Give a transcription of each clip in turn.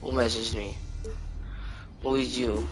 Who messaged me? Who is you?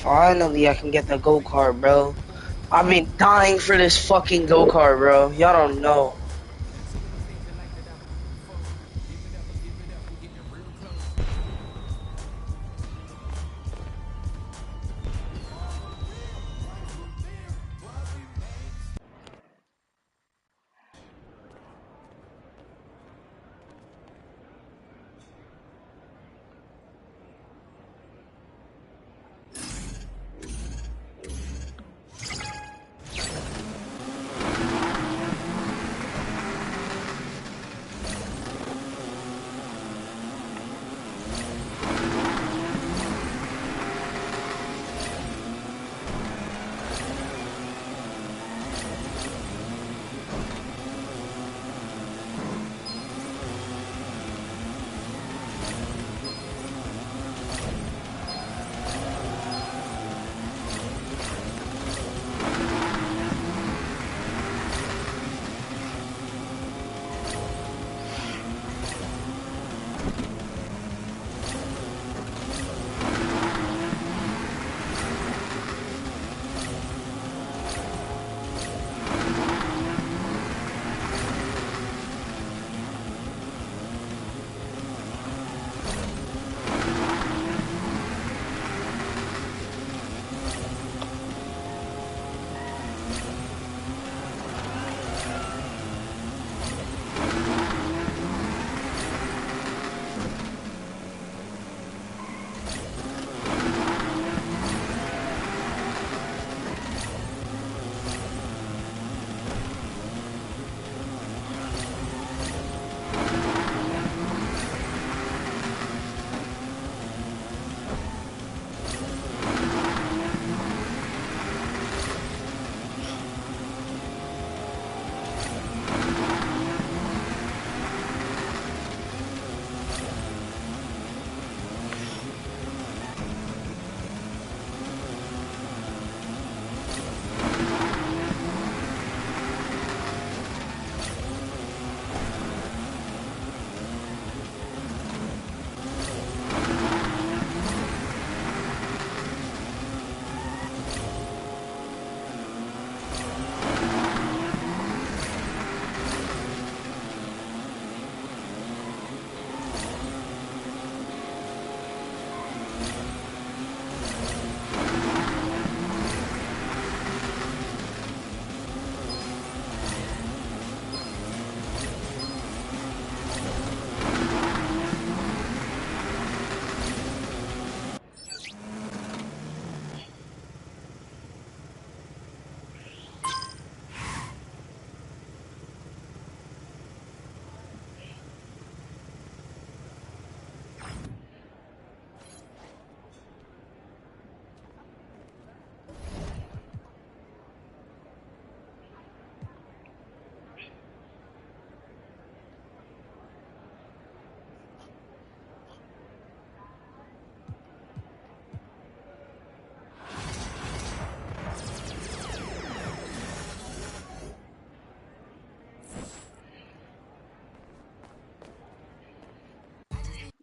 Finally, I can get the go-kart, bro. I've been dying for this fucking go-kart, bro. Y'all don't know.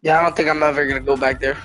Yeah, I don't think I'm ever gonna go back there.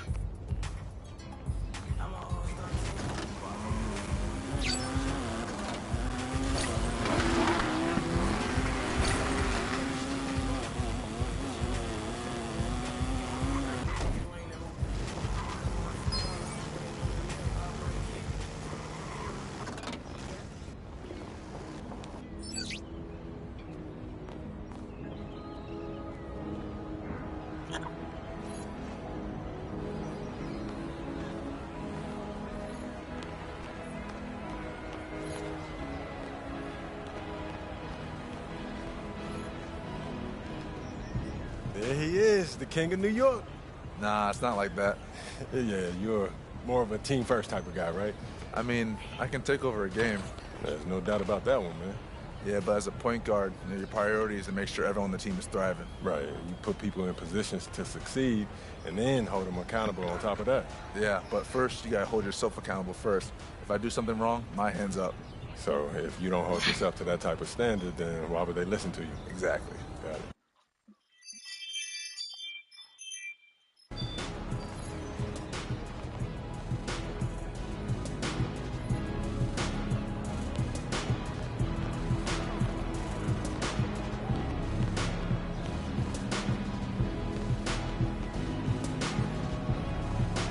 There he is, the king of New York. Nah, it's not like that. Yeah, you're more of a team first type of guy, right? I mean, I can take over a game. There's no doubt about that one, man. Yeah, but as a point guard, your priority is to make sure everyone on the team is thriving. Right, you put people in positions to succeed and then hold them accountable on top of that. Yeah, but first, you gotta hold yourself accountable first. If I do something wrong, my hand's up. So if you don't hold yourself to that type of standard, then why would they listen to you? Exactly. Got it.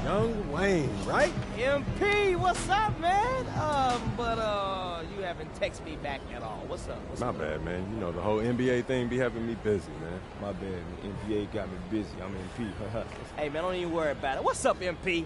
Young Wayne, right? MP, what's up, man? You haven't texted me back at all. What's up? My bad, man. You know, the whole NBA thing be having me busy, man. My bad, man. NBA got me busy. I'm MP. Hey, man, don't even worry about it. What's up, MP?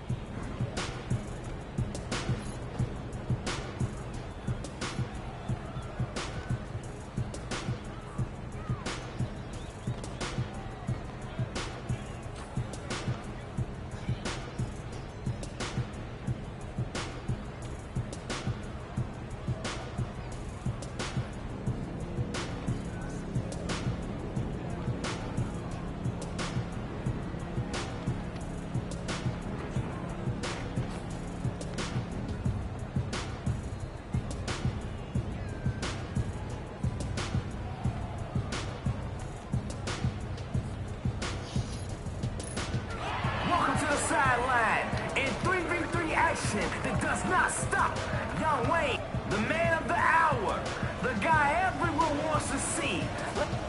Welcome to the sideline. In 3v3 action that does not stop. Young Wayne, the man of the hour. The guy everyone wants to see.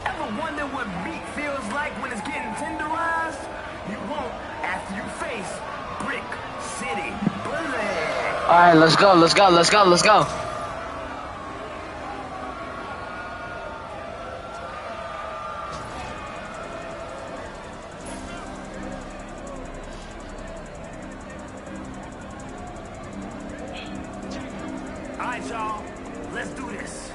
Ever wonder what beat feels like when it's getting tenderized? You won't after you face Brick City Bullet. Alright, let's go, let's go, let's go, let's go. All right, y'all. Let's do this.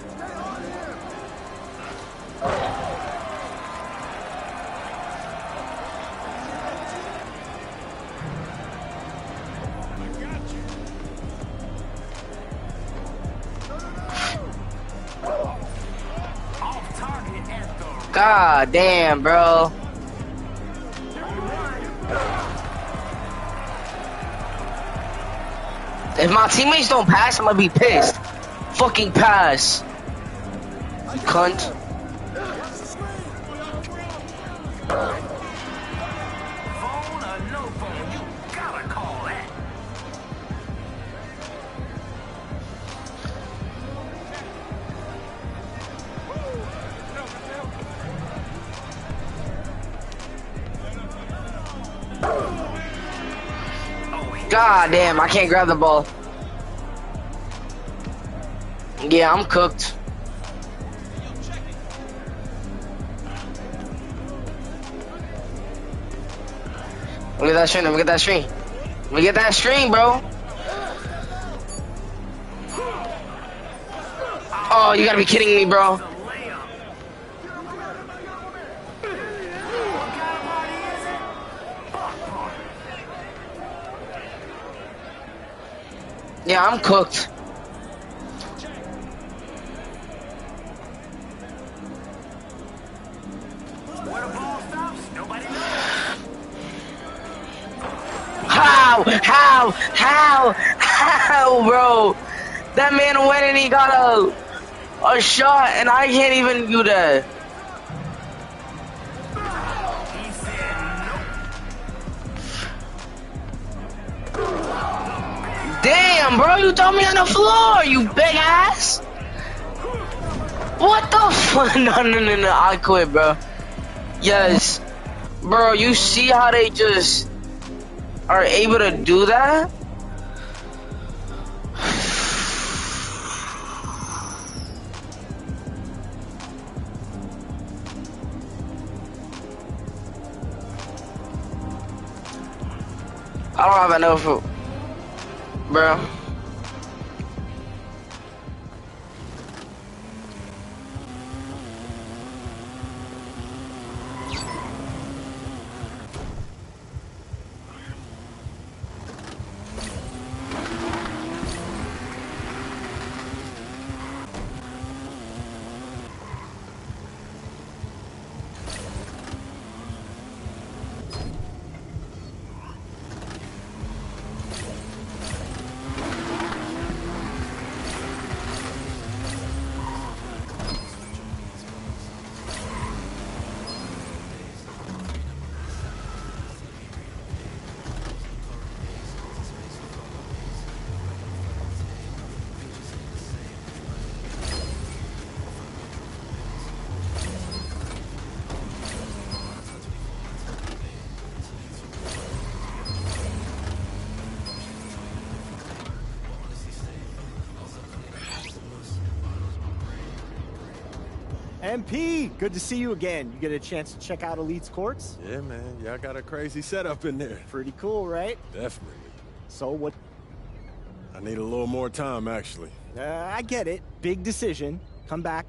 Off target at the God damn, bro. If my teammates don't pass, I'm gonna be pissed. Fucking pass. You cunt. phone or no phone. You gotta call that. God damn, I can't grab the ball. Yeah, I'm cooked. Look at that string, look at that string. Look at that string, bro. Oh, you gotta be kidding me, bro. The layup. Yeah, I'm cooked. Where the ball stops, nobody knows. How, bro? That man went and he got a shot, and I can't even do that. He said nope. Damn, bro, you throw me on the floor, you big ass. What the fuck? No, I quit, bro. Yes. Bro, you see how they just are able to do that? I don't have enough food, bro. MP, good to see you again. You get a chance to check out Elite's courts? Yeah, man. Y'all got a crazy setup in there. Pretty cool, right? Definitely. So what? I need a little more time, actually. I get it. Big decision. Come back.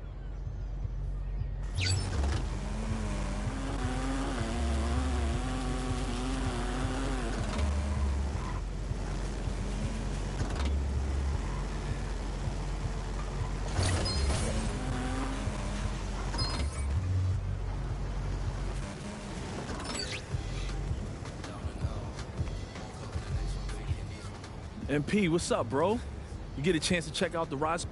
MP, what's up, bro? You get a chance to check out the Rise?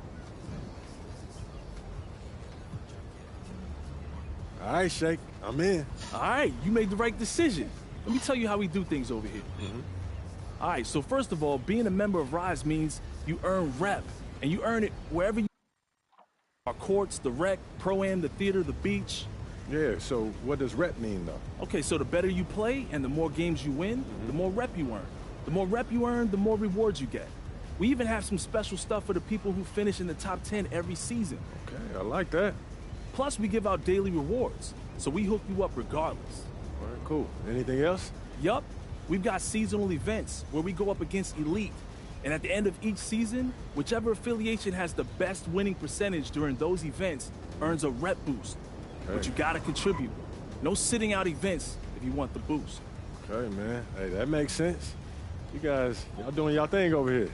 All right, Shake. I'm in. All right, you made the right decision. Let me tell you how we do things over here. All right, so first of all, being a member of Rise means you earn rep, and you earn it wherever you are. Courts, the rec, pro-am, the theater, the beach. Yeah, so what does rep mean, though? Okay, so the better you play and the more games you win, the more rep you earn. The more rep you earn, the more rewards you get. We even have some special stuff for the people who finish in the top 10 every season. Okay, I like that. Plus, we give out daily rewards, so we hook you up regardless. All right, cool. Anything else? Yup, we've got seasonal events where we go up against Elite. And at the end of each season, whichever affiliation has the best winning percentage during those events earns a rep boost. Okay. But you gotta contribute. No sitting out events if you want the boost. Okay, man. Hey, that makes sense. You guys, y'all doing y'all thing over here.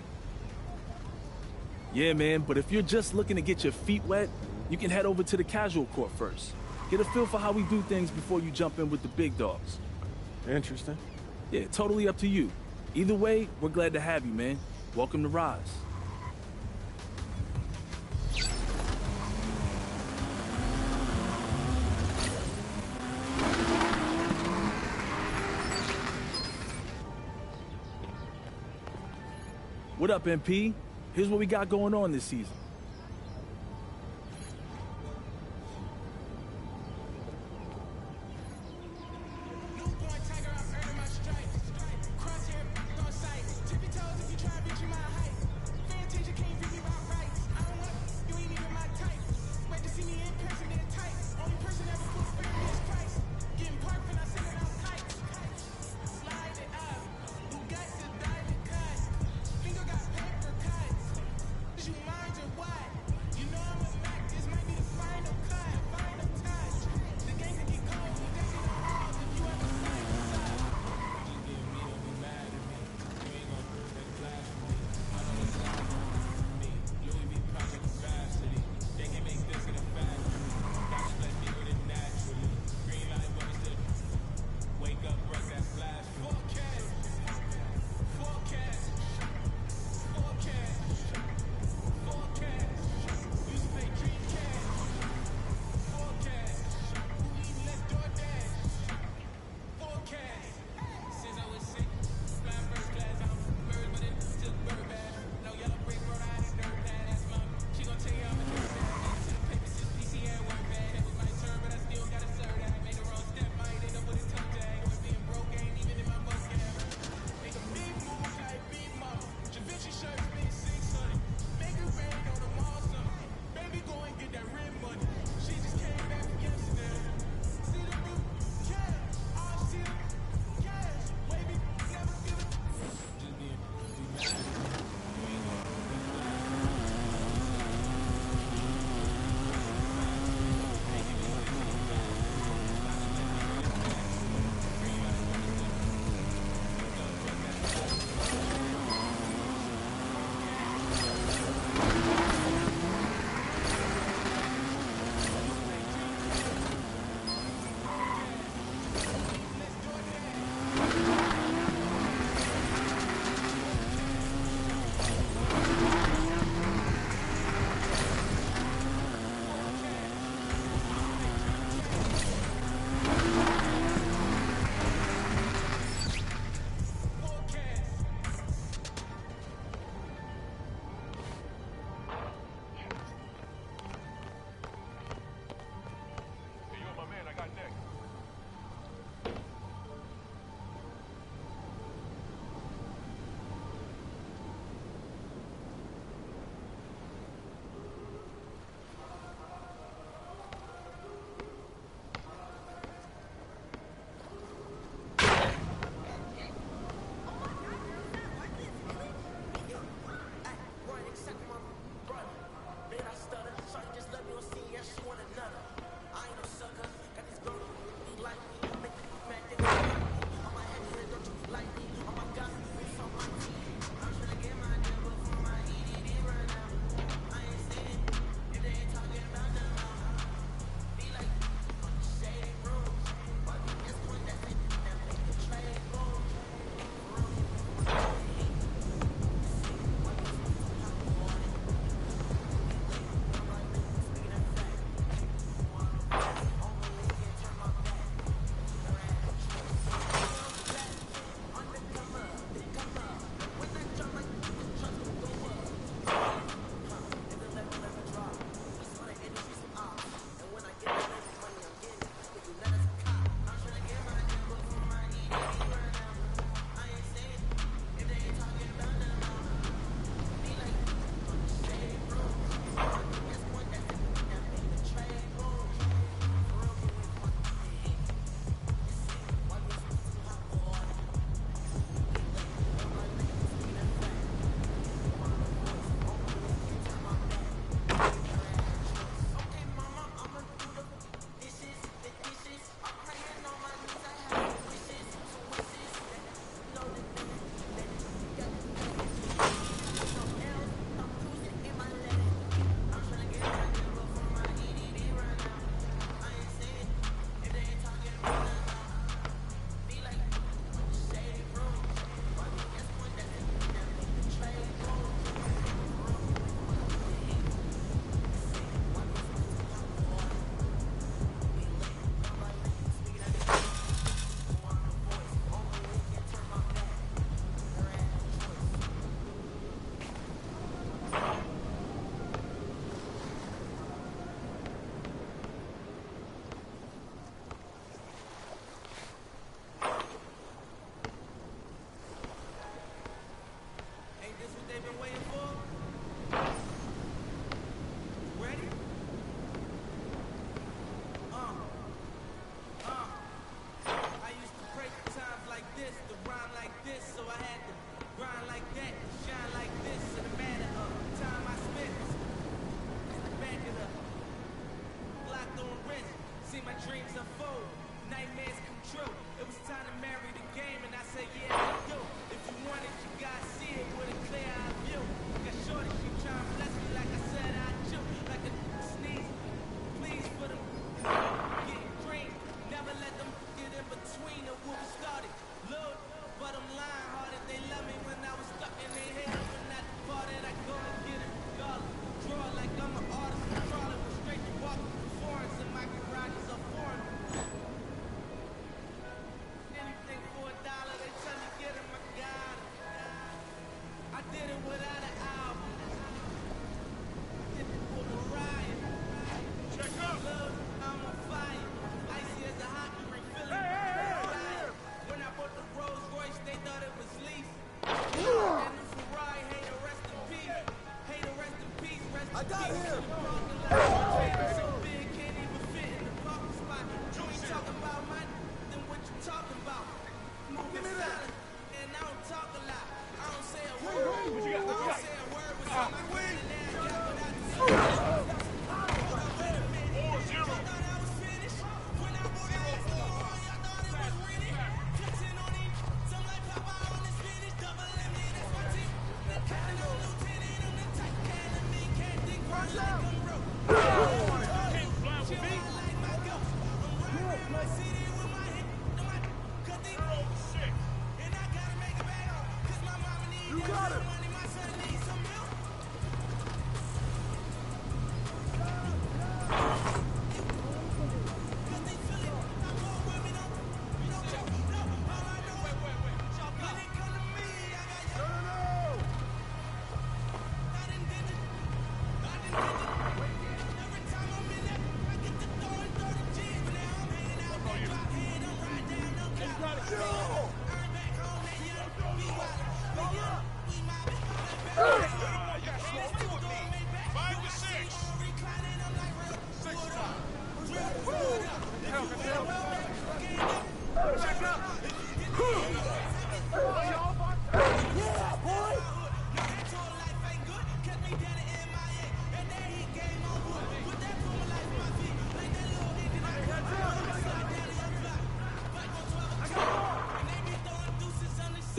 Yeah, man, but if you're just looking to get your feet wet, you can head over to the casual court first. Get a feel for how we do things before you jump in with the big dogs. Interesting. Yeah, totally up to you. Either way, we're glad to have you, man. Welcome to Rise. What up, MP? Here's what we got going on this season.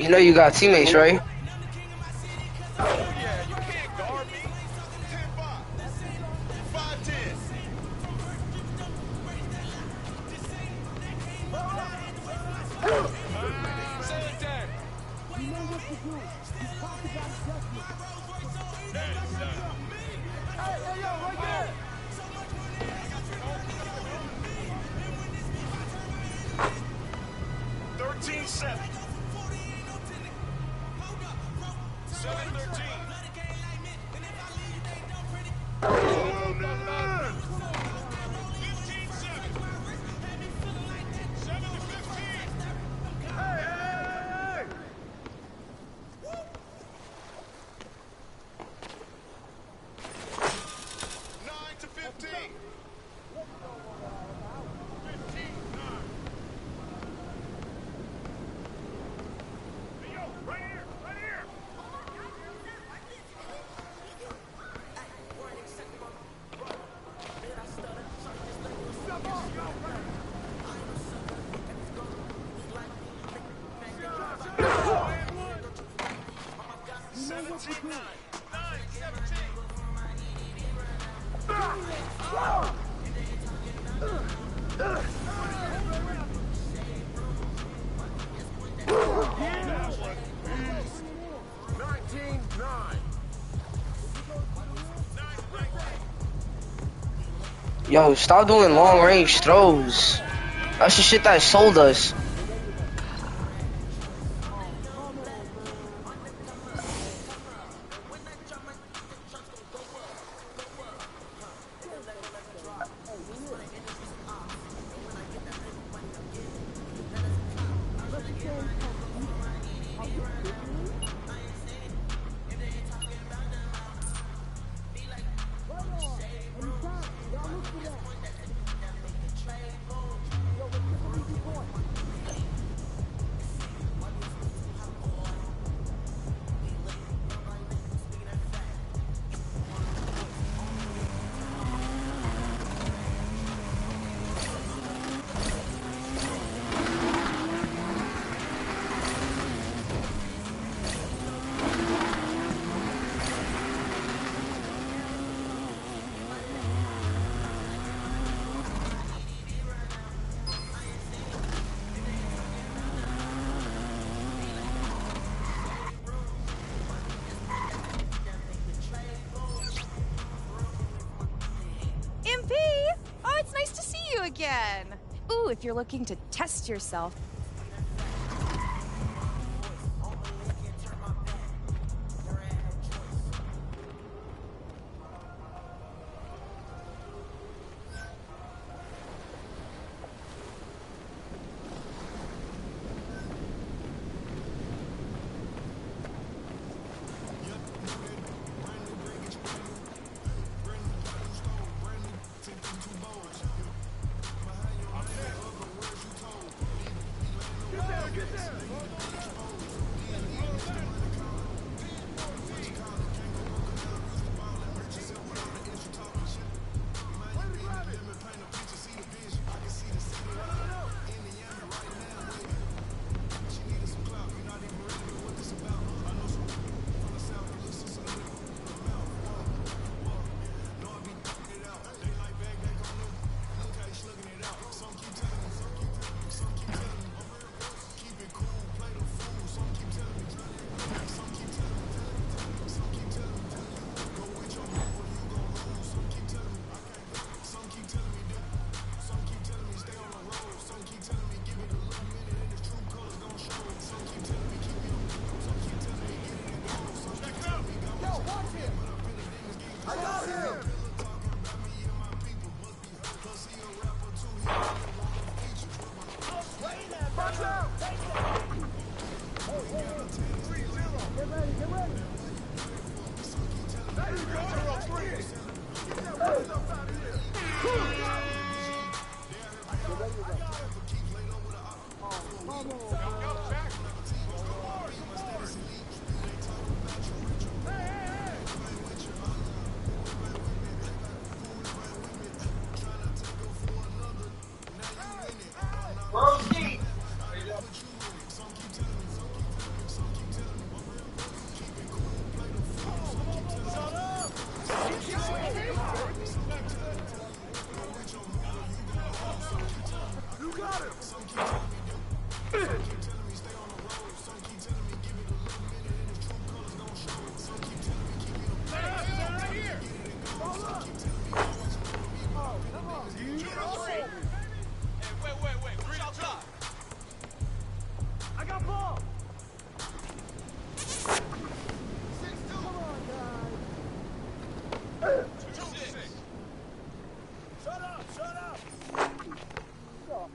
You know you got teammates, right? Yo, stop doing long range throws. That's the shit that sold us. Again. Ooh, if you're looking to test yourself.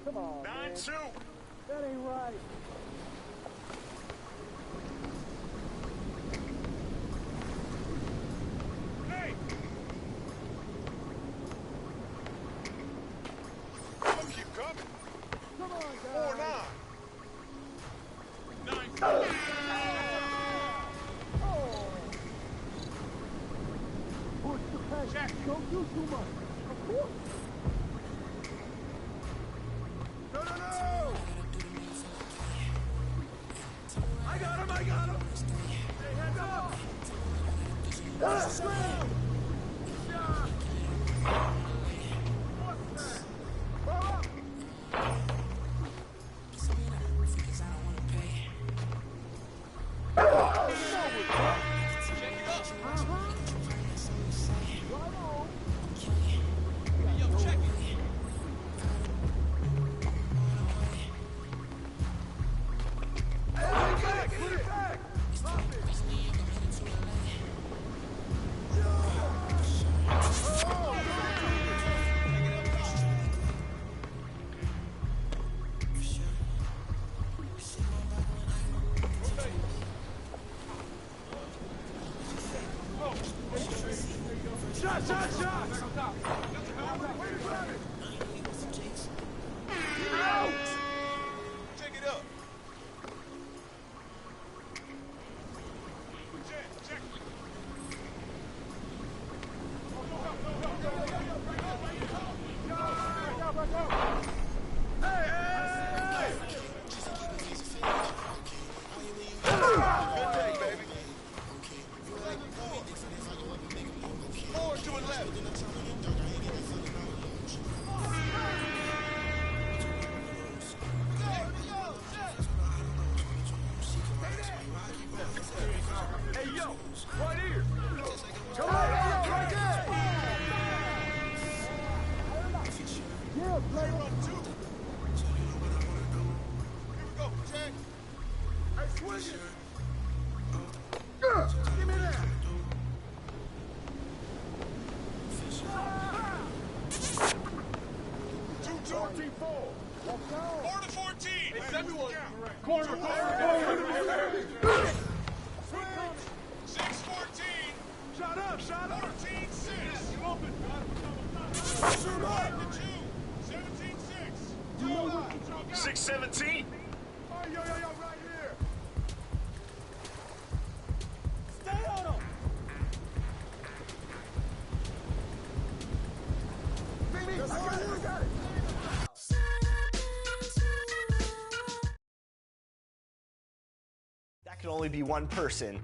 Come on, 9-2. That ain't right. Hey! Don't keep coming. Come on, guys. 4-9. 9-4. Push the pace. Check. Don't do too much. Of course. No, no, no! I got him, I got him! Hey, hands up! What's that? Throw up! Shot, shot, shot! Where you grab it? Get it out! Check it up. Check. Hey, hey! Good day, baby. Forward to 11. Hey, yo, right here. Come on, right there. Yeah, player. Here we go, check. Hey, swing it. Give me that. 2-14-4. 4-14. It's everyone. Corner. 6-14. Shot up. 14-6. You open. Shoot up. 17-6. 6-17. Oh, yo, right here. Stay on him. I got it. That can only be one person.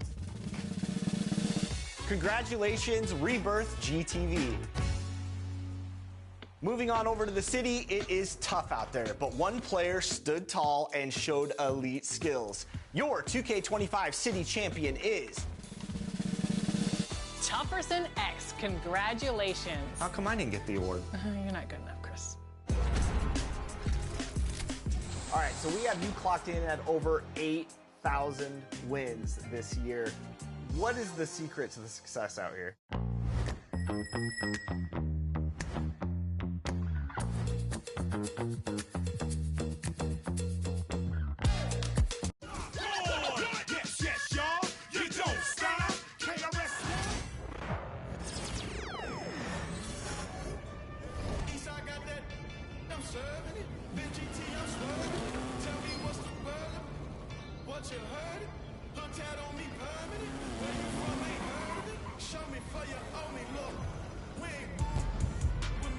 Congratulations, Rebirth GTV. Moving on over to the city, it is tough out there, but one player stood tall and showed elite skills. Your 2K25 city champion is... Tufferson X, congratulations. How come I didn't get the award? You're not good enough, Chris. All right, so we have you clocked in at over 8,000 wins this year. What is the secret to the success out here? Yes, y'all. You don't stop. KRS. Eastside got that. I'm serving it. VGT, I'm swerving. Tell me what's the word. What you heard? Hook tat on me permanent. Where you from? Ain't heard of it. Show me for you owe me. Look, we ain't with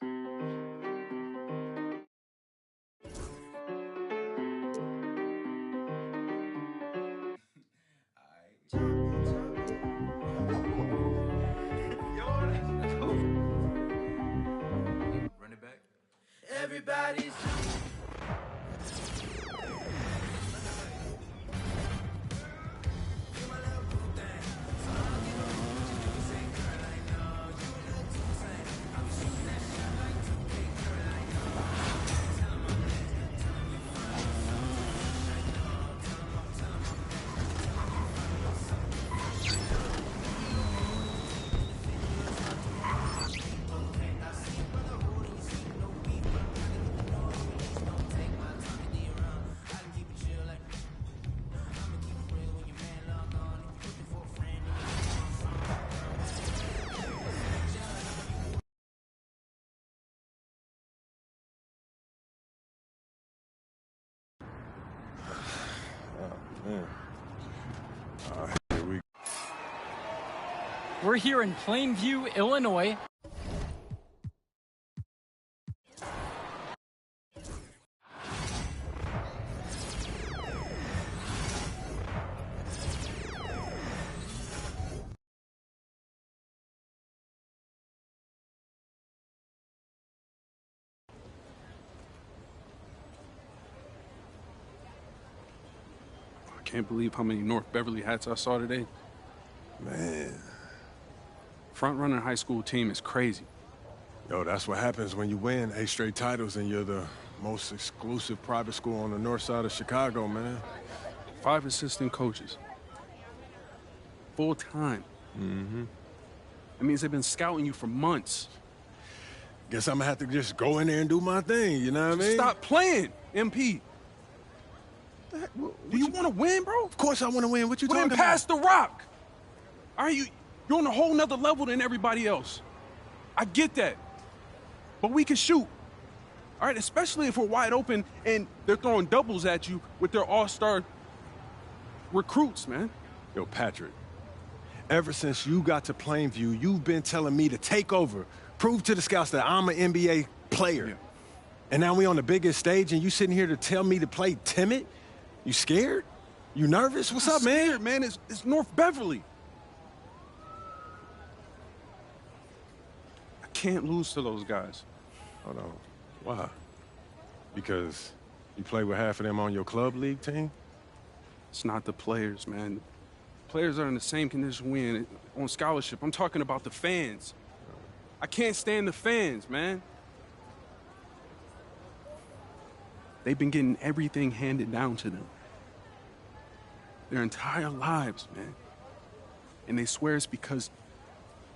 Run it back. Everybody's We're here in Plainview, Illinois. I can't believe how many North Beverly hats I saw today. Man. Front runner high school team is crazy. Yo, that's what happens when you win 8 straight titles and you're the most exclusive private school on the north side of Chicago, man. 5 assistant coaches. Full time. Mm-hmm. That means they've been scouting you for months. Guess I'm gonna have to just go in there and do my thing, you know what I mean? Stop playing, MP. Do you want to win, bro? Of course I want to win. What you Well, talking then about? pass the rock. All right, you're on a whole nother level than everybody else. I get that. But we can shoot. All right, especially if we're wide open and they're throwing doubles at you with their all-star recruits, man. Yo, Patrick, ever since you got to Plainview, you've been telling me to take over, prove to the scouts that I'm an NBA player. Yeah. And now we on the biggest stage and you sitting here to tell me to play timid? You scared? You nervous? What's up, man? Scared, man. It's North Beverly. I can't lose to those guys. Hold on. Why? Because you play with half of them on your club league team? It's not the players, man. Players are in the same condition we in on scholarship. I'm talking about the fans. I can't stand the fans, man. They've been getting everything handed down to them. Their entire lives, man. And they swear it's because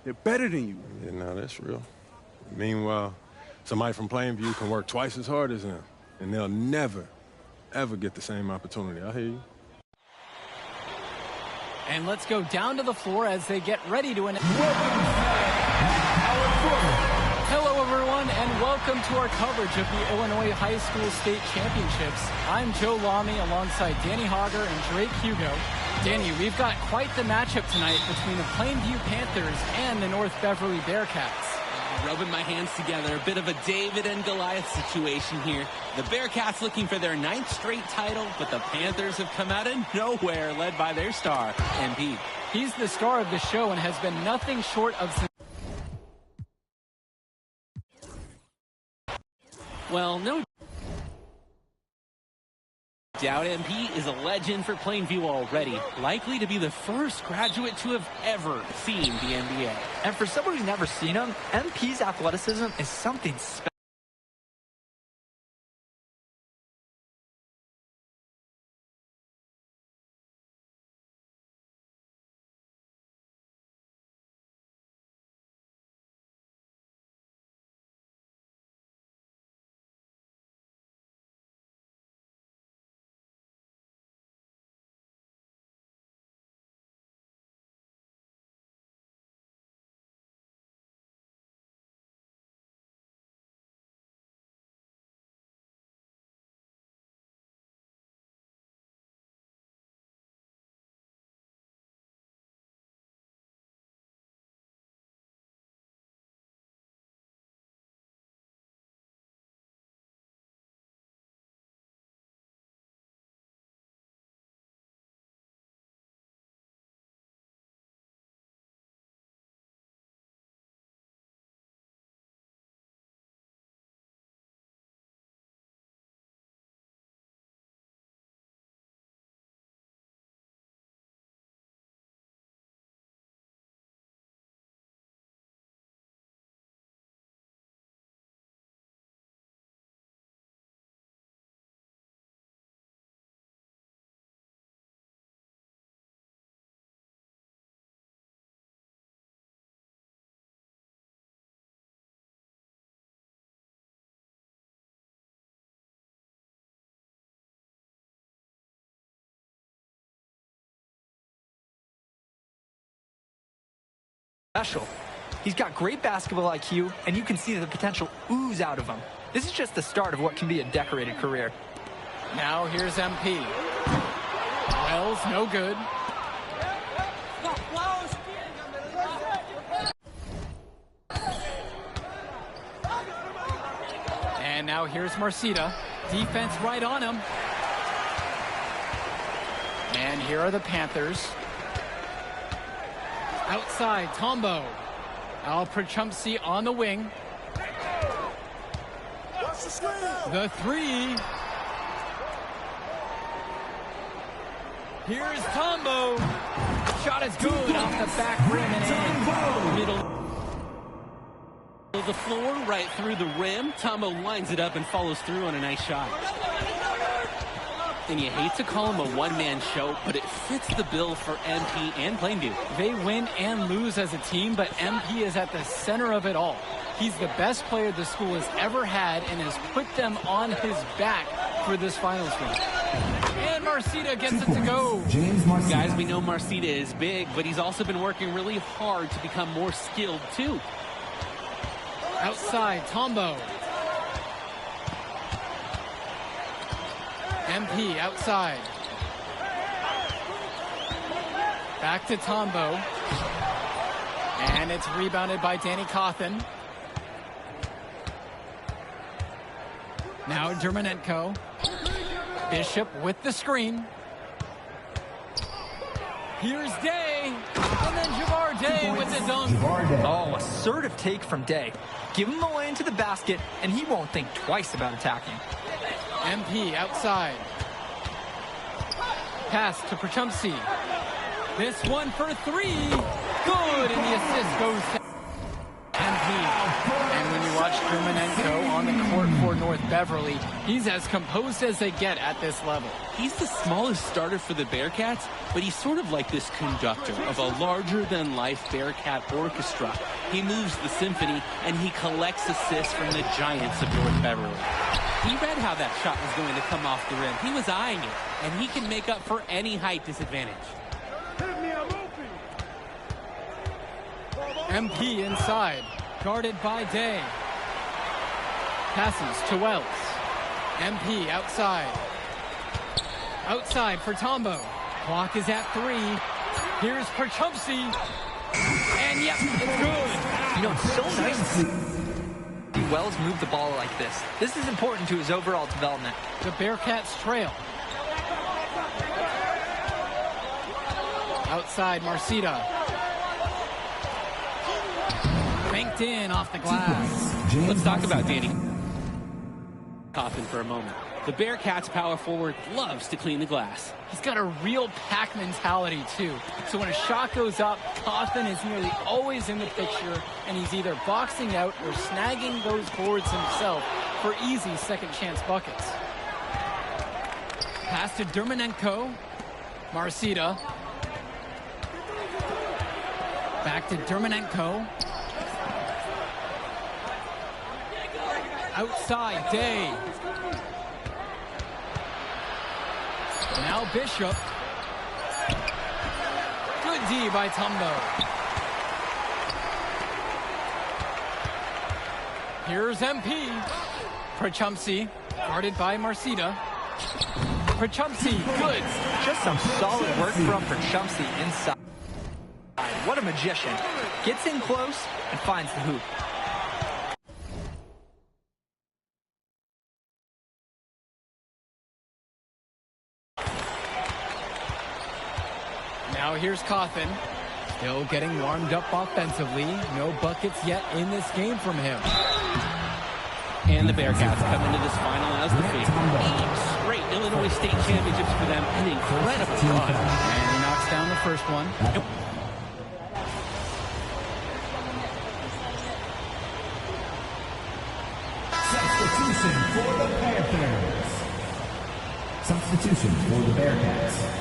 they're better than you. Yeah, no, that's real. Meanwhile, somebody from Plainview can work twice as hard as them, and they'll never, ever get the same opportunity. I hear you. And let's go down to the floor as they get ready to announce. Hello, everyone, and welcome to our coverage of the Illinois High School State Championships. I'm Joe Lamy alongside Danny Hogger and Drake Hugo. Danny, we've got quite the matchup tonight between the Plainview Panthers and the North Beverly Bearcats. Rubbing my hands together, a bit of a David and Goliath situation here. The Bearcats looking for their 9th straight title, but the Panthers have come out of nowhere, led by their star, MP. He's the star of the show and has been nothing short of... Well, no doubt MP is a legend for Plainview already, likely to be the first graduate to have ever seen the NBA. And for someone who's never seen him, MP's athleticism is something special. special. He's got great basketball IQ, and you can see the potential ooze out of him. This is just the start of what can be a decorated career. Now here's MP. Wells, no good. And now here's Marcida. Defense right on him. And here are the Panthers. Outside, Tombo. Al Prachumsky on the wing. The three. Here's Tombo. Shot is good off the back rim and in. Middle of the floor, right through the rim. Tombo lines it up and follows through on a nice shot. And you hate to call him a one-man show, but it fits the bill for MP and Plainview. They win and lose as a team, but MP is at the center of it all. He's the best player the school has ever had and has put them on his back for this finals win. And Marcida gets it to go. Guys, we know Marcida is big, but he's also been working really hard to become more skilled, too. Outside, Tombo. MP outside. Back to Tombo. And it's rebounded by Danny Cawthon. Now Dermonenko. Bishop with the screen. Here's Day. And then Javar Day with the dunk. Oh, assertive take from Day. Give him the lane to the basket, and he won't think twice about attacking. MP outside. Pass to Prachumsky. This one for three. Good, and the assist goes to MP. And when you watch Dermonenko on the court for North Beverly, he's as composed as they get at this level. He's the smallest starter for the Bearcats, but he's sort of like this conductor of a larger-than-life Bearcat orchestra. He moves the symphony, and he collects assists from the giants of North Beverly. He read how that shot was going to come off the rim. He was eyeing it, and he can make up for any height disadvantage. MP inside, guarded by Day. Passes to Wells. MP outside. Outside for Tombo. Clock is at 3. Here's Prachumsky. And yep, it's good. You know, it's so nice to see Wells move the ball like this. This is important to his overall development. The Bearcats trail. Outside, Marcida. Banked in off the glass. Let's talk about Danny Cawthon for a moment. The Bearcats power forward loves to clean the glass. He's got a real pack mentality, too. So when a shot goes up, Cawthon is nearly always in the picture, and he's either boxing out or snagging those boards himself for easy second-chance buckets. Pass to Dermonenko. Marcida. Back to Dermonenko. Outside, Day. Now Bishop. Good D by Tombo. Here's MP. Prachumsky, guarded by Marcida. Prachumsky, good. Just some solid work from Prachumsky inside. What a magician. Gets in close and finds the hoop. Now here's Cawthon. Still getting warmed up offensively. No buckets yet in this game from him. And the Bearcats come into this final as the favorite. 8 straight Illinois State championships for them. An incredible run. And he knocks down the first one. Yep. Substitution for the Panthers. Substitution for the Bearcats.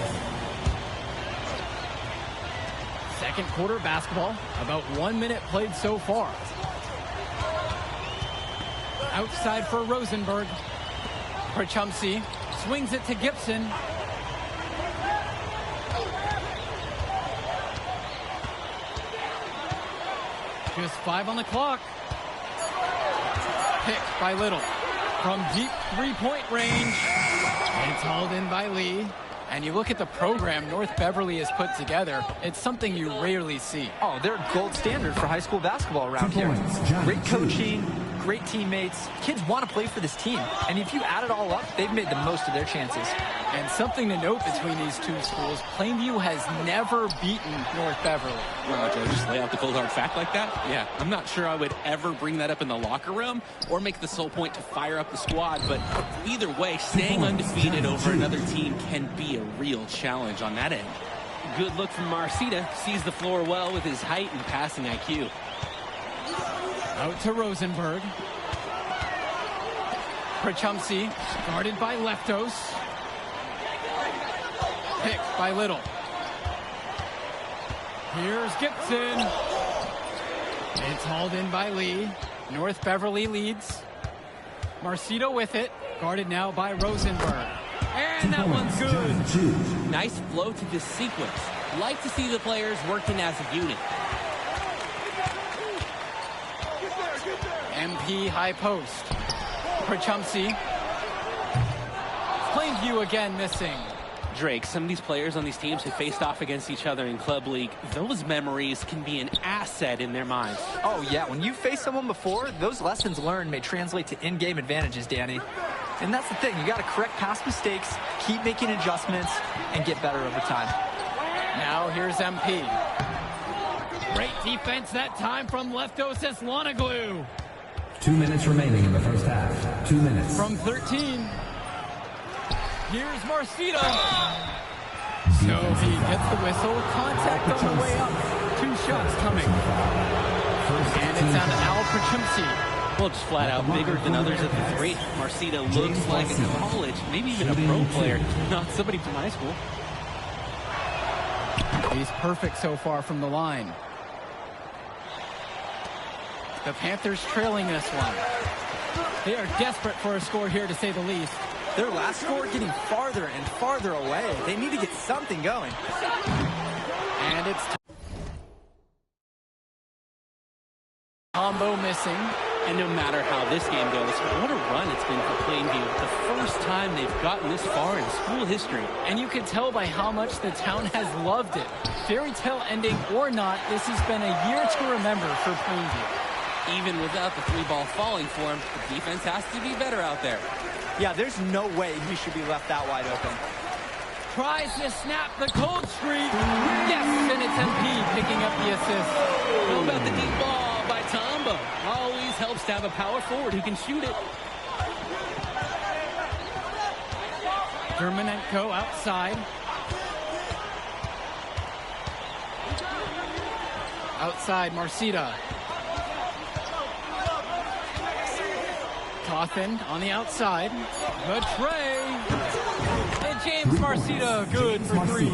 Second quarter basketball. About 1 minute played so far. Outside for Rosenberg. Prachumsky swings it to Gibson. Just 5 on the clock. Picked by Little. From deep three-point range. It's hauled in by Lee. And you look at the program North Beverly has put together, it's something you rarely see. Oh, they're gold standard for high school basketball around here. Great coaching, great teammates. Kids want to play for this team. And if you add it all up, they've made the most of their chances. And something to note between these two schools, Plainview has never beaten North Beverly. Wow, Joe, just lay out the cold hard fact like that? Yeah, I'm not sure I would ever bring that up in the locker room or make the sole point to fire up the squad, but either way, staying undefeated over another team can be a real challenge on that end. Good look from Marcita, sees the floor well with his height and passing IQ. Out to Rosenberg. Prachumsky, guarded by Leftos. Picked by Little. Here's Gibson. It's hauled in by Lee. North Beverly leads. Marcito with it. Guarded now by Rosenberg. And that one's good. Nice flow to this sequence. Like to see the players working as a unit. MP high post. Prachumsky. Plainview again missing. Drake, some of these players on these teams have faced off against each other in Club League. Those memories can be an asset in their minds. Oh, yeah. When you've faced someone before, those lessons learned may translate to in-game advantages, Danny. And that's the thing. You got to correct past mistakes, keep making adjustments, and get better over time. Now here's MP. Great defense that time from Leftos Lonaglu. 2 minutes remaining in the first half. 2 minutes. From 13. Here's Marcito. So he gets the whistle. Contact on the way up. 2 shots coming. And it's on Al Prachumsky. Well, just flat out bigger than others at the 3. Marcito looks like a college, maybe even a pro player, not somebody from high school. He's perfect so far from the line. The Panthers trailing this one. They are desperate for a score here, to say the least. Their last score getting farther and farther away. They need to get something going. And it's combo missing. And no matter how this game goes, what a run it's been for Plainview. The first time they've gotten this far in school history. And you can tell by how much the town has loved it. Fairy tale ending or not, this has been a year to remember for Plainview. Even without the 3-ball falling for him, the defense has to be better out there. Yeah, there's no way he should be left that wide open. Tries to snap the cold streak. Yes, and it's MP picking up the assist. How about the deep ball by Tombo? Always helps to have a power forward who can shoot it. Germanenko outside. Outside, Marcita. Cawthon on the outside. The tray. And James Marcita good for 3.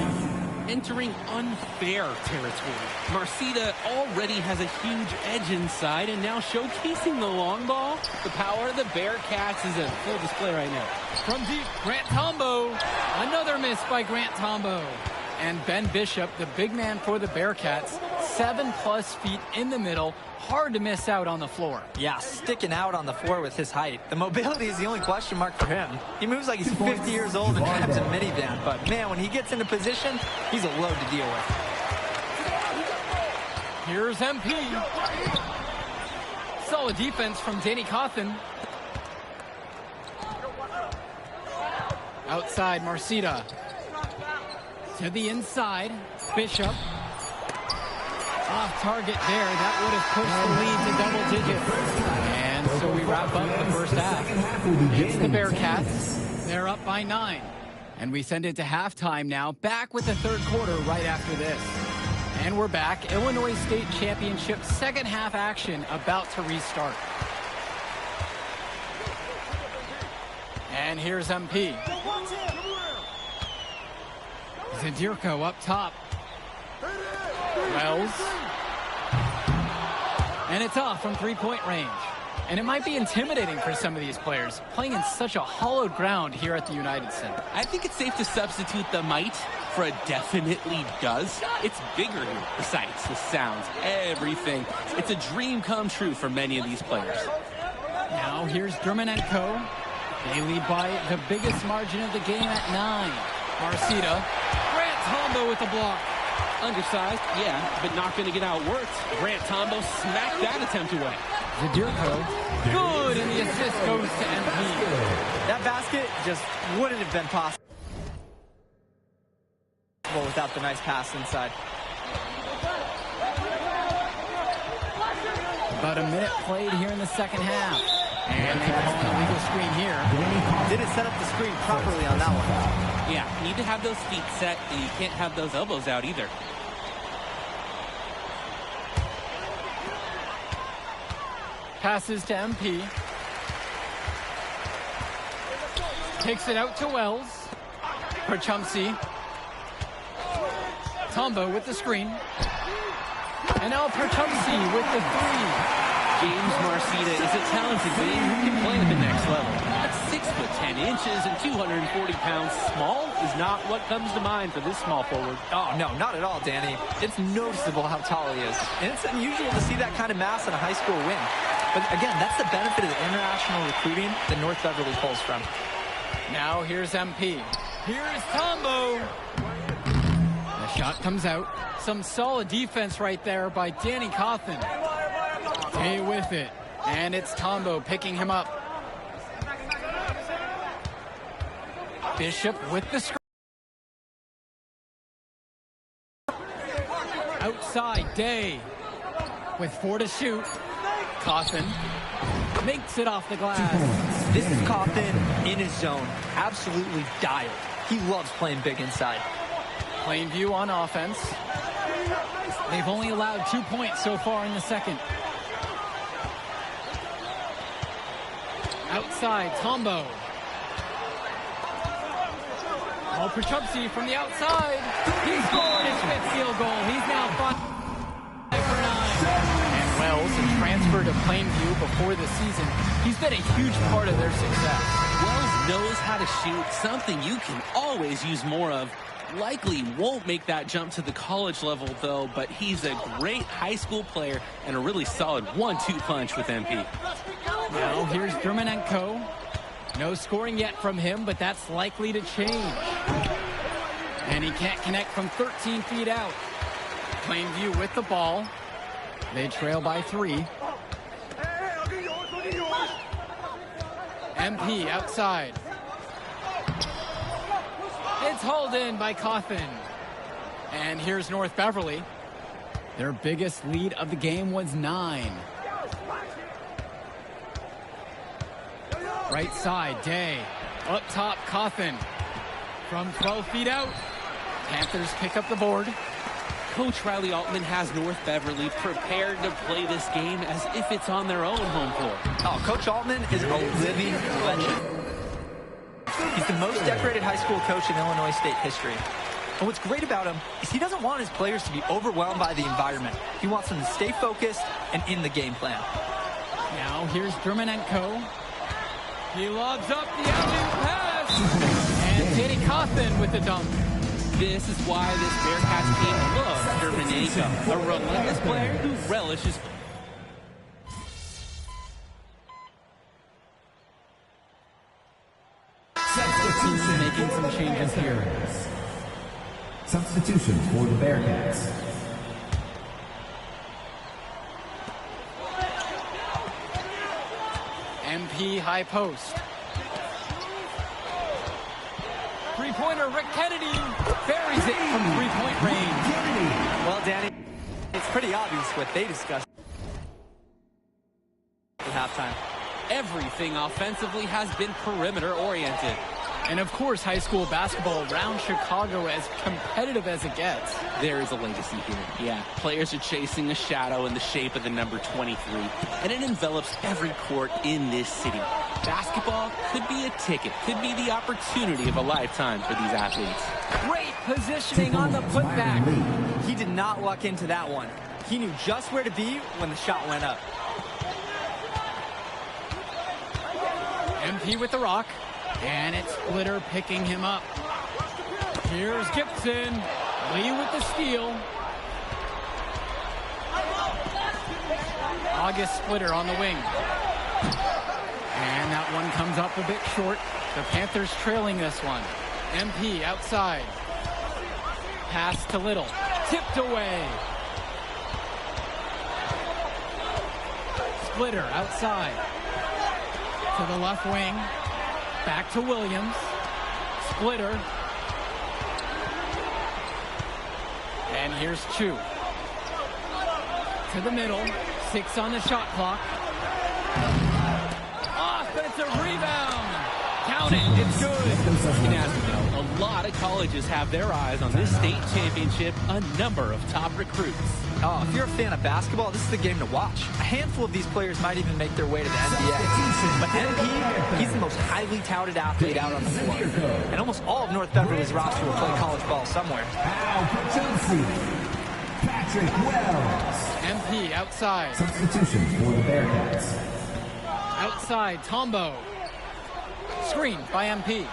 Entering unfair territory. Marcita already has a huge edge inside, and now showcasing the long ball. The power of the Bearcats is a full display right now. From deep, Grant Tombo. Another miss by Grant Tombo. And Ben Bishop, the big man for the Bearcats, 7+ feet in the middle. Hard to miss out on the floor. Yeah, sticking out on the floor with his height. The mobility is the only question mark for him. He moves like he's 50 years old and drives a minivan, but man, when he gets into position, he's a load to deal with. Here's MP. Solid defense from Danny Cawthon. Outside, Marcita. To the inside, Bishop. Off target there. That would have pushed the lead to double digits. And so we wrap up the first half. It's the Bearcats. They're up by 9. And we send it to halftime now. Back with the third quarter right after this. And we're back. Illinois State Championship second half action about to restart. And here's MP. Zadirko up top. Wells. And it's off from 3-point range. And it might be intimidating for some of these players, playing in such a hollowed ground here at the United Center. I think it's safe to substitute the might for a definitely does. It's bigger here. The sights, the sounds, everything. It's a dream come true for many of these players. Now here's Dermanenko. They lead by the biggest margin of the game at 9. Marcita. Grant Tombo with the block. Undersized, yeah, but not going to get outworked. Grant Tombo smacked that attempt away. Zadirko. Good, and the assist goes to MP. That basket just wouldn't have been possible without the nice pass inside. About a minute played here in the second half. And they call an illegal screen here. Didn't set up the screen properly on that one. Yeah, you need to have those feet set, and you can't have those elbows out either. Passes to MP. Takes it out to Wells. Perchumsey. Tombo with the screen. And now Perchumsey with the 3. James Marcita is a talented wing who can play at the next level. At 6'10" and 240 pounds, small is not what comes to mind for this small forward. Oh, no, not at all, Danny. It's noticeable how tall he is. And it's unusual to see that kind of mass in a high school wing. But again, that's the benefit of the international recruiting that North Beverly pulls from. Now here's MP. Here's Tombo. The shot comes out. Some solid defense right there by Danny Cawthon. Stay with it. And it's Tombo picking him up. Bishop with the screen. Outside, Day. With 4 to shoot. Cawthon makes it off the glass. This is Cawthon in his zone. Absolutely dialed. He loves playing big inside. Plainview on offense. They've only allowed 2 points so far in the second. Outside, Tombo. Oh, Perchumsey from the outside. He scored his 5th field goal. He's now 5 for 9. And Wells has transferred to Plainview before the season. He's been a huge part of their success. Wells knows how to shoot, something you can always use more of. Likely won't make that jump to the college level, though, but he's a great high school player and a really solid 1-2 punch with MP. Now here's Dermanenko. No scoring yet from him, but that's likely to change. And he can't connect from 13 feet out. Plainview with the ball. They trail by 3. MP outside. It's hauled in by Cawthon. And here's North Beverly. Their biggest lead of the game was 9. Right side, Day. Up top, Cawthon. From 12 feet out. Panthers pick up the board. Coach Riley Altman has North Beverly prepared to play this game as if it's on their own home floor. Oh, Coach Altman is a living legend. He's the most decorated high school coach in Illinois state history. And what's great about him is he doesn't want his players to be overwhelmed by the environment. He wants them to stay focused and in the game plan. Now here's Dermanenko. He lobs up the alley pass. And Danny Cawthon with the dunk. This is why this Bearcats team loves Dermanenko, a relentless player who relishes. Making some changes here. Substitutions for the Bearcats. MP high post. Three-pointer, Rick Kennedy buries it from three-point range. Well, Danny, it's pretty obvious what they discussed at halftime. Everything offensively has been perimeter-oriented. And of course, high school basketball around Chicago as competitive as it gets. There is a legacy here. Yeah, players are chasing a shadow in the shape of the number 23, and it envelops every court in this city. Basketball could be a ticket, could be the opportunity of a lifetime for these athletes. Great positioning on the putback. He did not luck into that one. He knew just where to be when the shot went up. MP with the rock, and it's Splitter picking him up. Here's Gibson. Lee with the steal. August Splitter on the wing. And that one comes up a bit short. The Panthers trailing this one. MP outside. Pass to Little. Tipped away. Splitter outside. To the left wing. Back to Williams. Splitter. And here's Chu. To the middle. 6 on the shot clock. Offensive rebound. Count it. It's good. As you know, a lot of colleges have their eyes on this state championship. A number of top recruits. Oh, if you're a fan of basketball, this is the game to watch. A handful of these players might even make their way to the NBA. But MP, he's the most highly touted athlete out on the floor. And almost all of North Beverly's roster will play college ball somewhere. Patrick Wells. MP outside. Substitution for the Bearcats. Outside, Tombo. Screen by MP.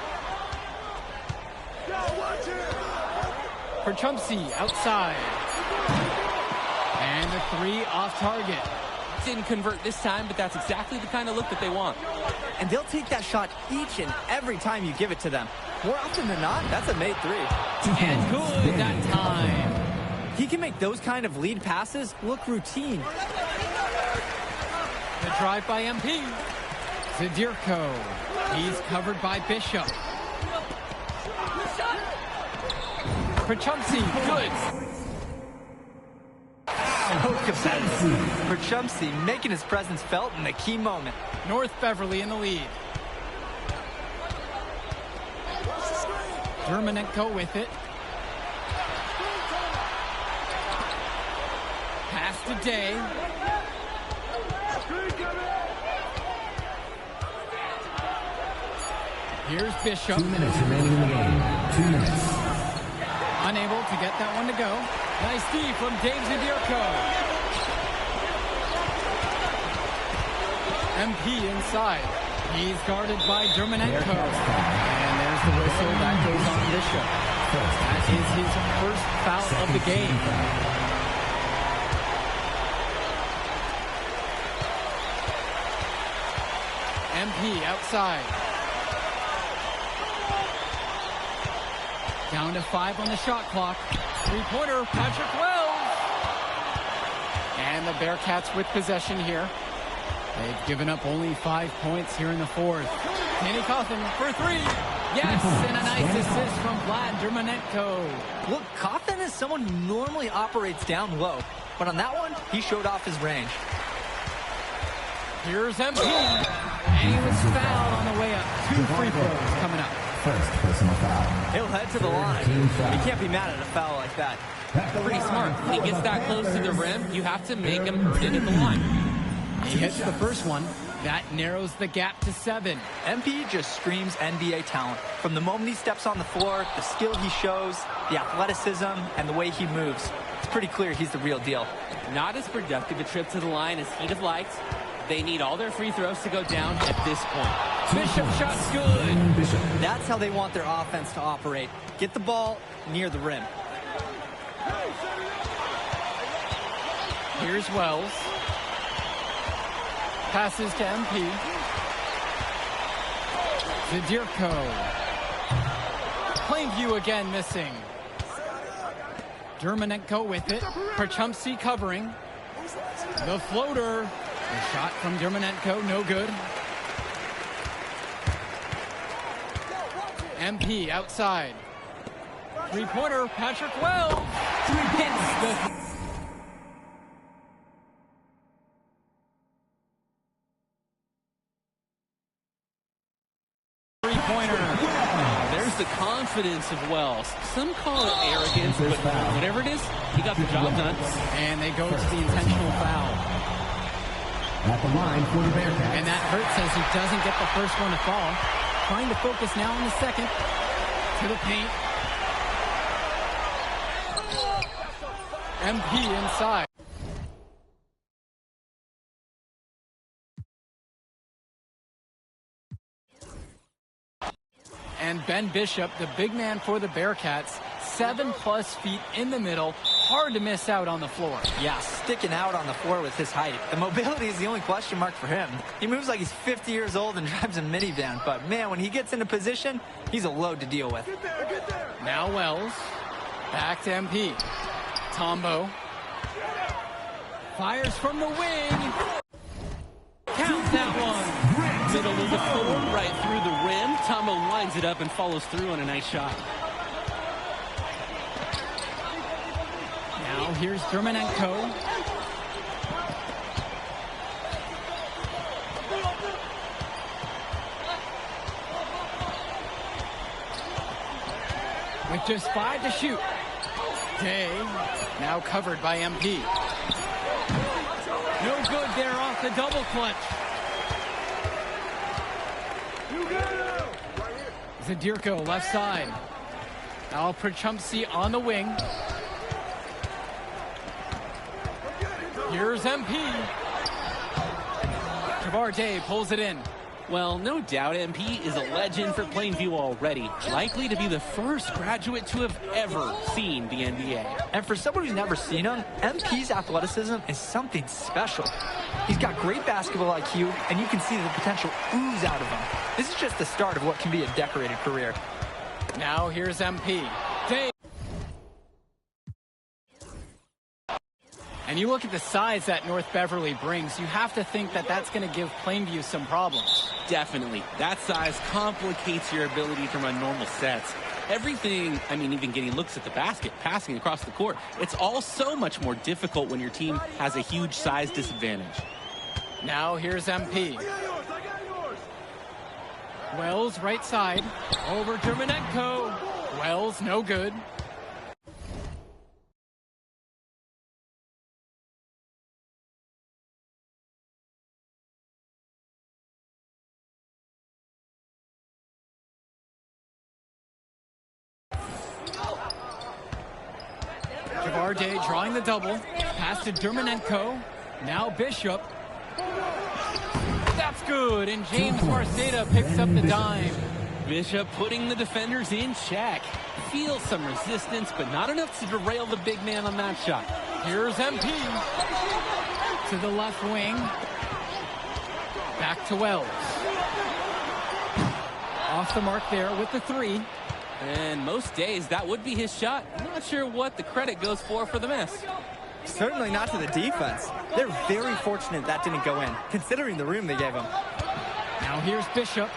For Chumsey, outside. And the 3 off target. Didn't convert this time, but that's exactly the kind of look that they want. And they'll take that shot each and every time you give it to them. More often than not, that's a made 3. And good that time. He can make those kind of lead passes look routine. The drive by MP. Zadirko. He's covered by Bishop. For Chumsey, good. So competitive. For Chumsey, making his presence felt in the key moment. North Beverly in the lead. Dermanenko with it. Pass to Day. Here's Bishop. 2 minutes remaining in the game. 2 minutes. Unable to get that one to go. Nice D from Dave Zadirko. MP inside. He's guarded by Dermanenko. And there's the whistle. That goes on Bishop. That is his first foul of the game. MP outside. Down to 5 on the shot clock. 3-pointer, Patrick Wells. And the Bearcats with possession here. They've given up only 5 points here in the 4th. Danny Coffin for 3. Yes, and a nice assist from Vlad Dermanenko. Look, Coffin is someone who normally operates down low. But on that one, he showed off his range. Here's MP. And he was fouled on the way up. 2 free throws coming up. First personal foul. He'll head to the line. He can't be mad at a foul like that. Pretty smart. When he gets that close to the rim, you have to make him earn it at the line. He hits the first one. That narrows the gap to 7. MP just screams NBA talent. From the moment he steps on the floor, the skill he shows, the athleticism, and the way he moves. It's pretty clear he's the real deal. Not as productive a trip to the line as he'd have liked. They need all their free throws to go down at this point. Bishop shot's good. That's how they want their offense to operate. Get the ball near the rim. Here's Wells. Passes to MP. Zadirko. Plainview again missing. Dermanenko with it. Perchumsey covering. The floater. The shot from Dermanenko, no good. MP outside. 3-pointer, Patrick Wells. Hits the... There's the confidence of Wells. Some call it arrogance, but whatever it is, he got the job done. And they go to the intentional foul. At the line for the Bearcats. And that hurts as he doesn't get the first one to fall. Trying to focus now on the second. To the paint. MP inside. And Ben Bishop, the big man for the Bearcats, 7+ feet in the middle. Hard to miss out on the floor. Yeah, sticking out on the floor with his height. The mobility is the only question mark for him. He moves like he's 50 years old and drives a minivan, but man, when he gets into position, he's a load to deal with. Now Wells, back to MP. Tombo fires from the wing. Count that one. Middle of the floor, right through the rim. Tombo lines it up and follows through on a nice shot. Now here's Dermonenko. With just 5 to shoot. Day now covered by MP. No good there off the double clutch. Zadirko left side. Al Prachumsky on the wing. Here's MP. Javar Day pulls it in. Well, no doubt MP is a legend for Plainview already. Likely to be the first graduate to have ever seen the NBA. And for someone who's never seen him, MP's athleticism is something special. He's got great basketball IQ, and you can see the potential ooze out of him. This is just the start of what can be a decorated career. Now here's MP. Day. And you look at the size that North Beverly brings, you have to think that that's going to give Plainview some problems. Definitely. That size complicates your ability to run normal sets. Everything, I mean, even getting looks at the basket, passing across the court, it's all so much more difficult when your team has a huge size disadvantage. Now here's MP. Wells right side. Over Dermonenko. Wells no good. Javar Day drawing the double. Pass to Dermonenko. Now Bishop. That's good, and James Marceda picks up the dime. Bishop putting the defenders in check. Feels some resistance, but not enough to derail the big man on that shot. Here's MP. To the left wing. Back to Wells. Off the mark there with the 3. And most days, that would be his shot. I'm not sure what the credit goes for the miss. Certainly not to the defense. They're very fortunate that didn't go in, considering the room they gave him. Now here's Bishop.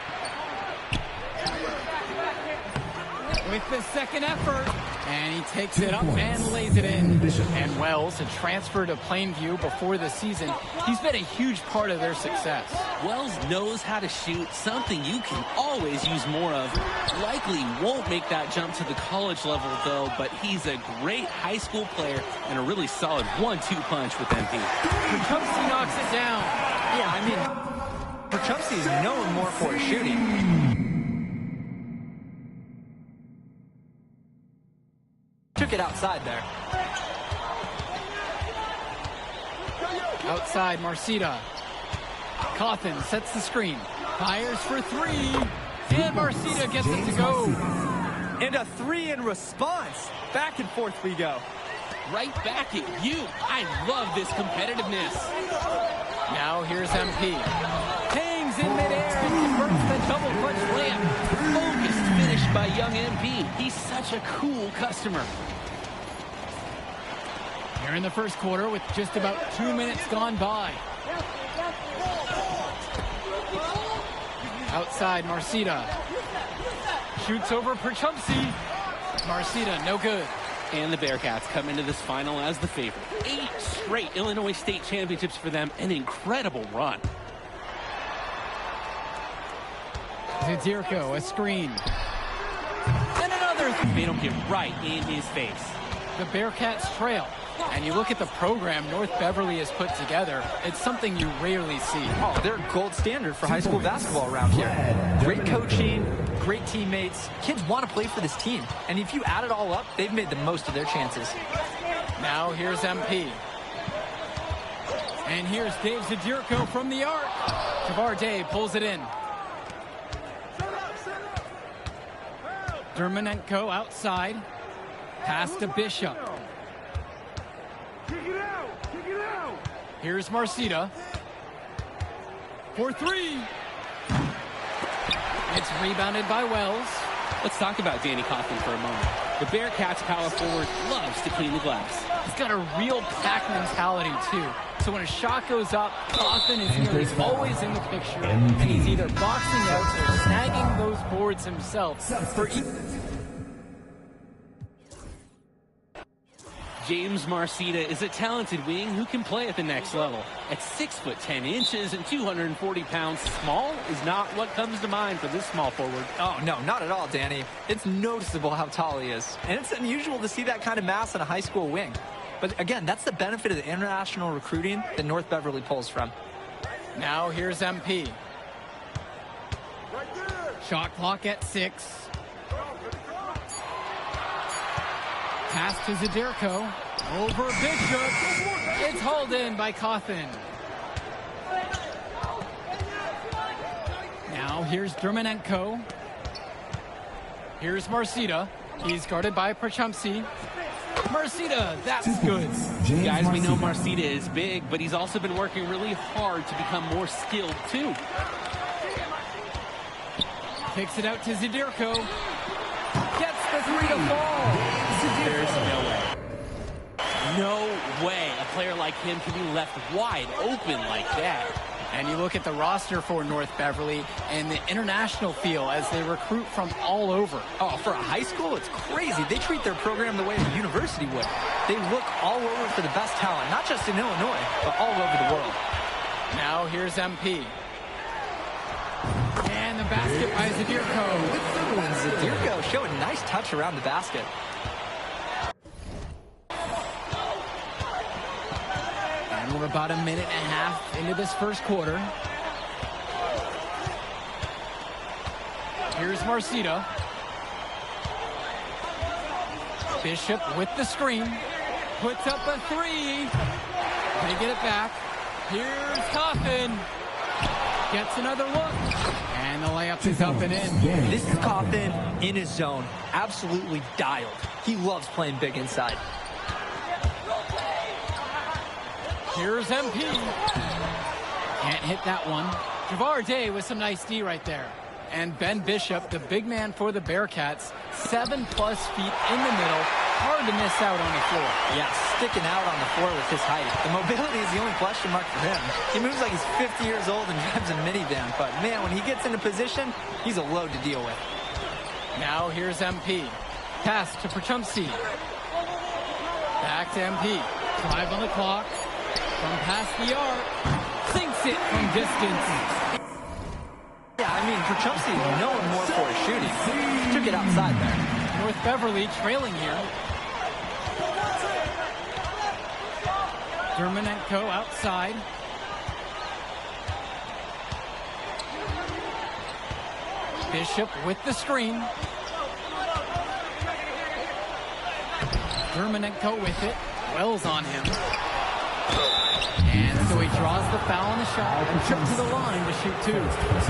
With the second effort. And he takes it up and lays it in. And Wells, a transfer to Plainview before the season, he's been a huge part of their success. Wells knows how to shoot, something you can always use more of. Likely won't make that jump to the college level, though, but he's a great high school player and a really solid 1-2 punch with MP. Prachumsky knocks it down. Yeah, I mean, Prachumsky is known more for his shooting. Took it outside there. Outside, Marceda. Cawthon sets the screen. Fires for 3. And Marceda gets it to go. And a 3 in response. Back and forth we go. Right back at you. I love this competitiveness. Now here's MP. Hangs in midair and converts the double clutch layup. Focused finish by young MP. He's such a cool customer. Here in the first quarter with just about 2 minutes gone by. Outside, Marceda. Shoots over Prachumsky. Marceda, no good. And the Bearcats come into this final as the favorite. 8 straight Illinois State championships for them. An incredible run. Zadirko, a screen. And another. They don't get right in his face. The Bearcats trail. And you look at the program North Beverly has put together, it's something you rarely see. Oh, they're gold standard for high school basketball around here. Great coaching, great teammates. Kids want to play for this team. And if you add it all up, they've made the most of their chances. Now here's MP. And here's Dave Zadirko from the arc. Javar Day pulls it in. Dermonenko outside. Pass to Bishop. Here's Marcita. For three. It's rebounded by Wells. Let's talk about Danny Coughlin for a moment. The Bearcats power forward loves to clean the glass. He's got a real pack mentality, too. So when a shot goes up, Coughlin is nearly always in the picture. And he's either boxing out or snagging those boards himself. For James Marcita is a talented wing who can play at the next level. At 6 foot 10 inches and 240 pounds, small is not what comes to mind for this small forward. Oh, no, not at all, Danny. It's noticeable how tall he is. And it's unusual to see that kind of mass in a high school wing. But again, that's the benefit of the international recruiting that North Beverly pulls from. Now here's MP. Shot clock at 6. Pass to Zadirko. Over Bishop. It's hauled in by Coughlin. Now here's Dermonenko. Here's Marcita. He's guarded by Prachumsky. Marcita, that's good. Guys, we know Marcita is big, but he's also been working really hard to become more skilled, too. Kicks it out to Zadirko. Gets the three to fall. There's no way. No way a player like him can be left wide open like that. And you look at the roster for North Beverly and the international feel as they recruit from all over. Oh, for a high school, it's crazy. They treat their program the way a university would. They look all over for the best talent, not just in Illinois, but all over the world. Now here's MP. And the basket by Zadirko. And Zadirko showed a nice touch around the basket. And we're about a minute and a half into this first quarter. Here's Marcita. Bishop with the screen. Puts up a three. They get it back. Here's Coughlin. Gets another look. And the layup is up and in. This is Coughlin in his zone. Absolutely dialed. He loves playing big inside. Here's MP. Can't hit that one. Javar Day with some nice D right there. And Ben Bishop, the big man for the Bearcats, 7+ feet in the middle. Hard to miss out on the floor. Yeah, sticking out on the floor with his height. The mobility is the only question mark for him. He moves like he's 50 years old and drives a minivan. But man, when he gets into position, he's a load to deal with. Now here's MP. Pass to Prachumsky. Back to MP. 5 on the clock. From past the arc. Sinks it from distance. Yeah, I mean, Prachumsky is known more for his shooting. Took it outside there. North Beverly trailing here. Dermonenko outside. Bishop with the screen. Dermonenko with it. Wells on him. And so he draws the foul on the shot and trips to the line to shoot two.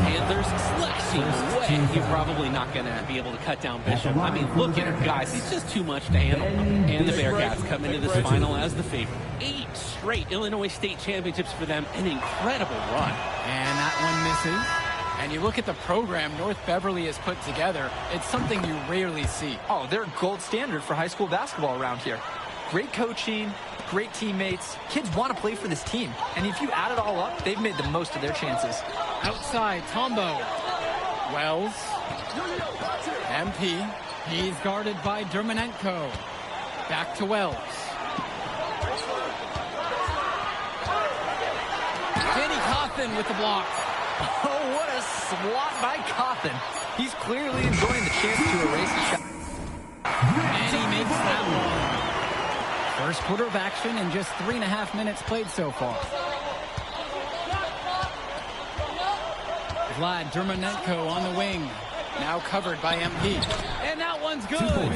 Panthers slashing away. He's probably not going to be able to cut down Bishop. I mean, look at him, guys. He's just too much to handle. And the Bearcats come into this final as the favorite. 8 straight Illinois State championships for them. An incredible run. And that one misses. And you look at the program North Beverly has put together, it's something you rarely see. Oh, they're gold standard for high school basketball around here. Great coaching, great teammates. Kids want to play for this team. And if you add it all up, they've made the most of their chances. Outside, Tombo. Wells. MP. He's guarded by Dermonenko. Back to Wells. Danny Coughlin with the block. Oh, what a swat by Coughlin. He's clearly enjoying the chance to erase the shot. And he makes that one. First quarter of action in just 3.5 minutes played so far. Vlad Dermonenko on the wing. Now covered by MP. And that one's good.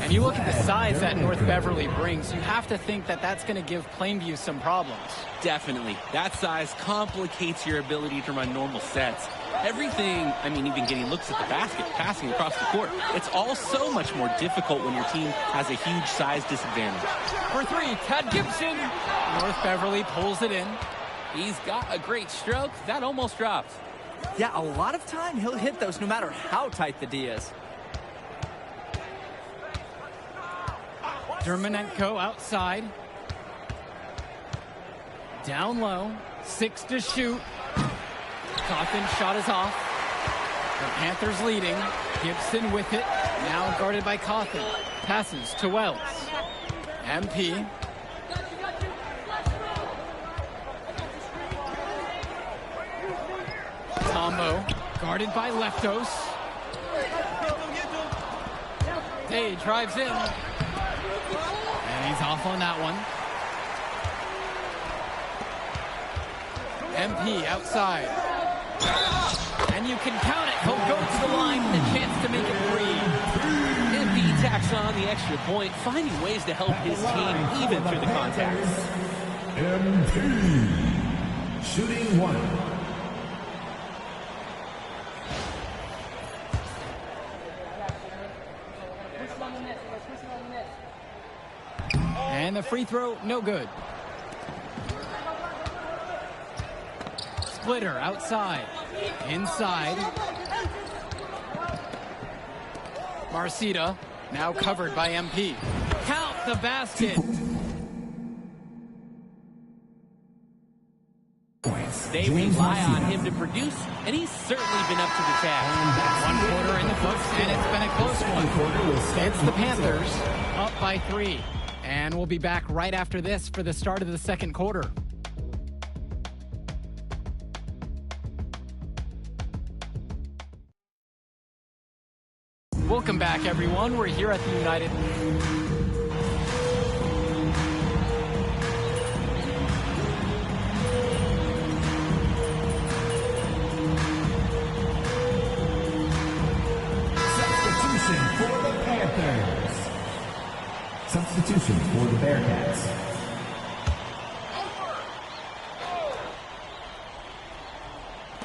And you look at the size that North Beverly brings, you have to think that that's going to give Plainview some problems. Definitely. That size complicates your ability to run normal sets. Everything, I mean, even getting looks at the basket, passing across the court, it's all so much more difficult when your team has a huge size disadvantage. For three, Ted Gibson. North Beverly pulls it in. He's got a great stroke. That almost dropped. Yeah, a lot of time he'll hit those no matter how tight the D is. Dermonenko outside. Down low. 6 to shoot. Cawthon shot is off. The Panthers leading. Gibson with it. Now guarded by Cawthon. Passes to Wells. MP. Tombo. Guarded by Leftos. Day drives in. And he's off on that one. MP outside. And you can count it. He'll go to the line with a chance to make it 3. MP tacks on the extra point, finding ways to help his team even through the contact. MP. Shooting 1. And the free throw, no good. Splitter outside. Inside. Marcita, now covered by MP. Count the basket. They rely on him to produce, and he's certainly been up to the task. 1 quarter in the books, and it's been a close one. It's the Panthers up by 3. And we'll be back right after this for the start of the second quarter. Welcome back, everyone. We're here at the United... Substitution for the Panthers. Substitution for the Bearcats.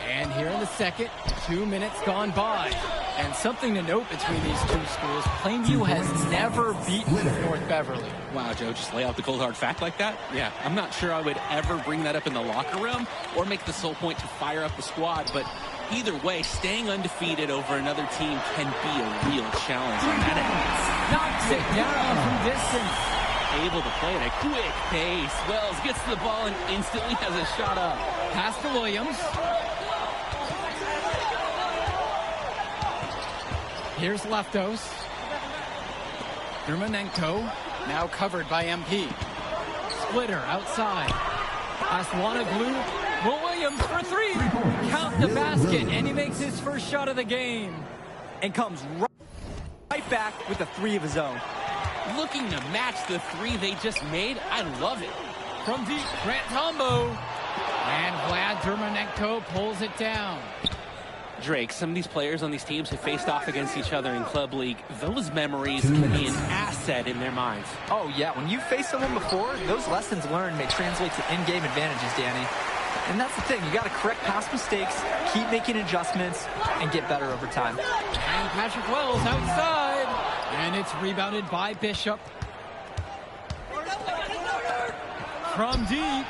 And here in the second, 2 minutes gone by. And something to note between these two schools, Plainview has never beaten North Beverly. Wow, Joe, just lay out the cold hard fact like that? Yeah, I'm not sure I would ever bring that up in the locker room or make the sole point to fire up the squad, but either way, staying undefeated over another team can be a real challenge on that end. Knocks it down from distance. Able to play at a quick pace. Wells gets to the ball and instantly has a shot up. Pass to Williams. Here's Leftos. Dermonenko, now covered by MP. Splitter outside. Aswanoglu. Will Williams for 3. Count the basket, and he makes his first shot of the game. And comes right back with a 3 of his own. Looking to match the 3 they just made. I love it. From deep, Grant Tombo. And Vlad Dermonenko pulls it down. Drake, some of these players on these teams have faced off against each other in Club League. Those memories can be an asset in their minds. Oh, yeah. When you've faced someone before, those lessons learned may translate to in-game advantages, Danny. And that's the thing. You got to correct past mistakes, keep making adjustments, and get better over time. And Patrick Wells outside. And it's rebounded by Bishop. From deep.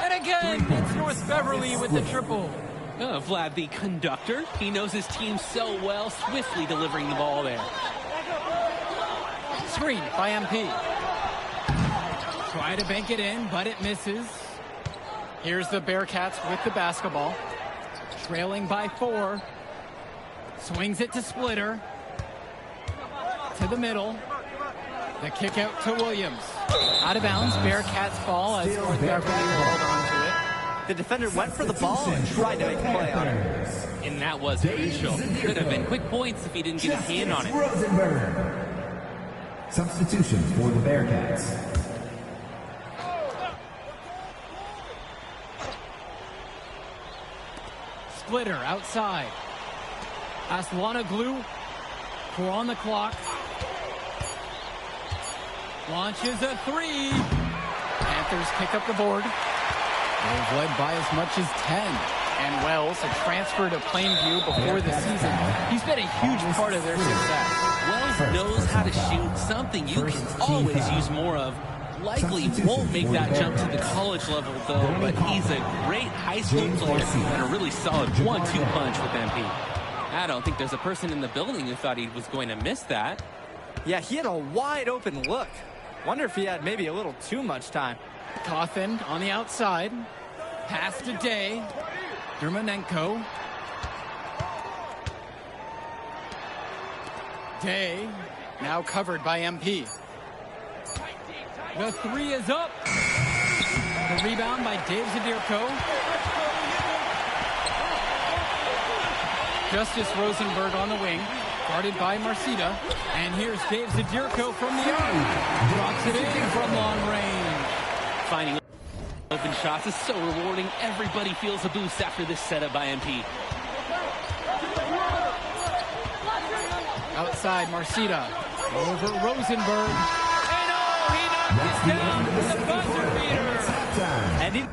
And again, it's North Beverly with the triple. Vlad, the conductor, he knows his team so well, swiftly delivering the ball there. Screen by MP. Try to bank it in, but it misses. Here's the Bearcats with the basketball. Trailing by 4. Swings it to Splitter. To the middle. The kick out to Williams. Out of bounds, Bearcats ball as North Beverly rolled onto it. The defender went for the ball and tried to make a play on it. And that was crucial. Could have been quick points if he didn't get his hand on it. Rosenberg. Substitution for the Bearcats. Splitter outside. Aswanoglu. 4 on the clock. Launches a three. Panthers pick up the board. They've led by as much as 10. And Wells, a transfer to Plainview before the season, he's been a huge part of their success. Wells knows how to shoot, something you can always use more of. Likely won't make that jump to the college level, though, but he's a great high school player and a really solid 1-2 punch with MP. I don't think there's a person in the building who thought he was going to miss that. Yeah, he had a wide open look. Wonder if he had maybe a little too much time. Cawthon on the outside. Pass to Day. Dermonenko. Day now covered by MP. The three is up. The rebound by Dave Zadirko. Justice Rosenberg on the wing, guarded by Marcida. And here's Dave Zadirko from the arc. Drops it in from long range. Finding open shots is so rewarding. Everybody feels a boost after this setup by MP. Outside, Marcida. Over Rosenberg. And oh, he knocked it down with the buzzer beater. And he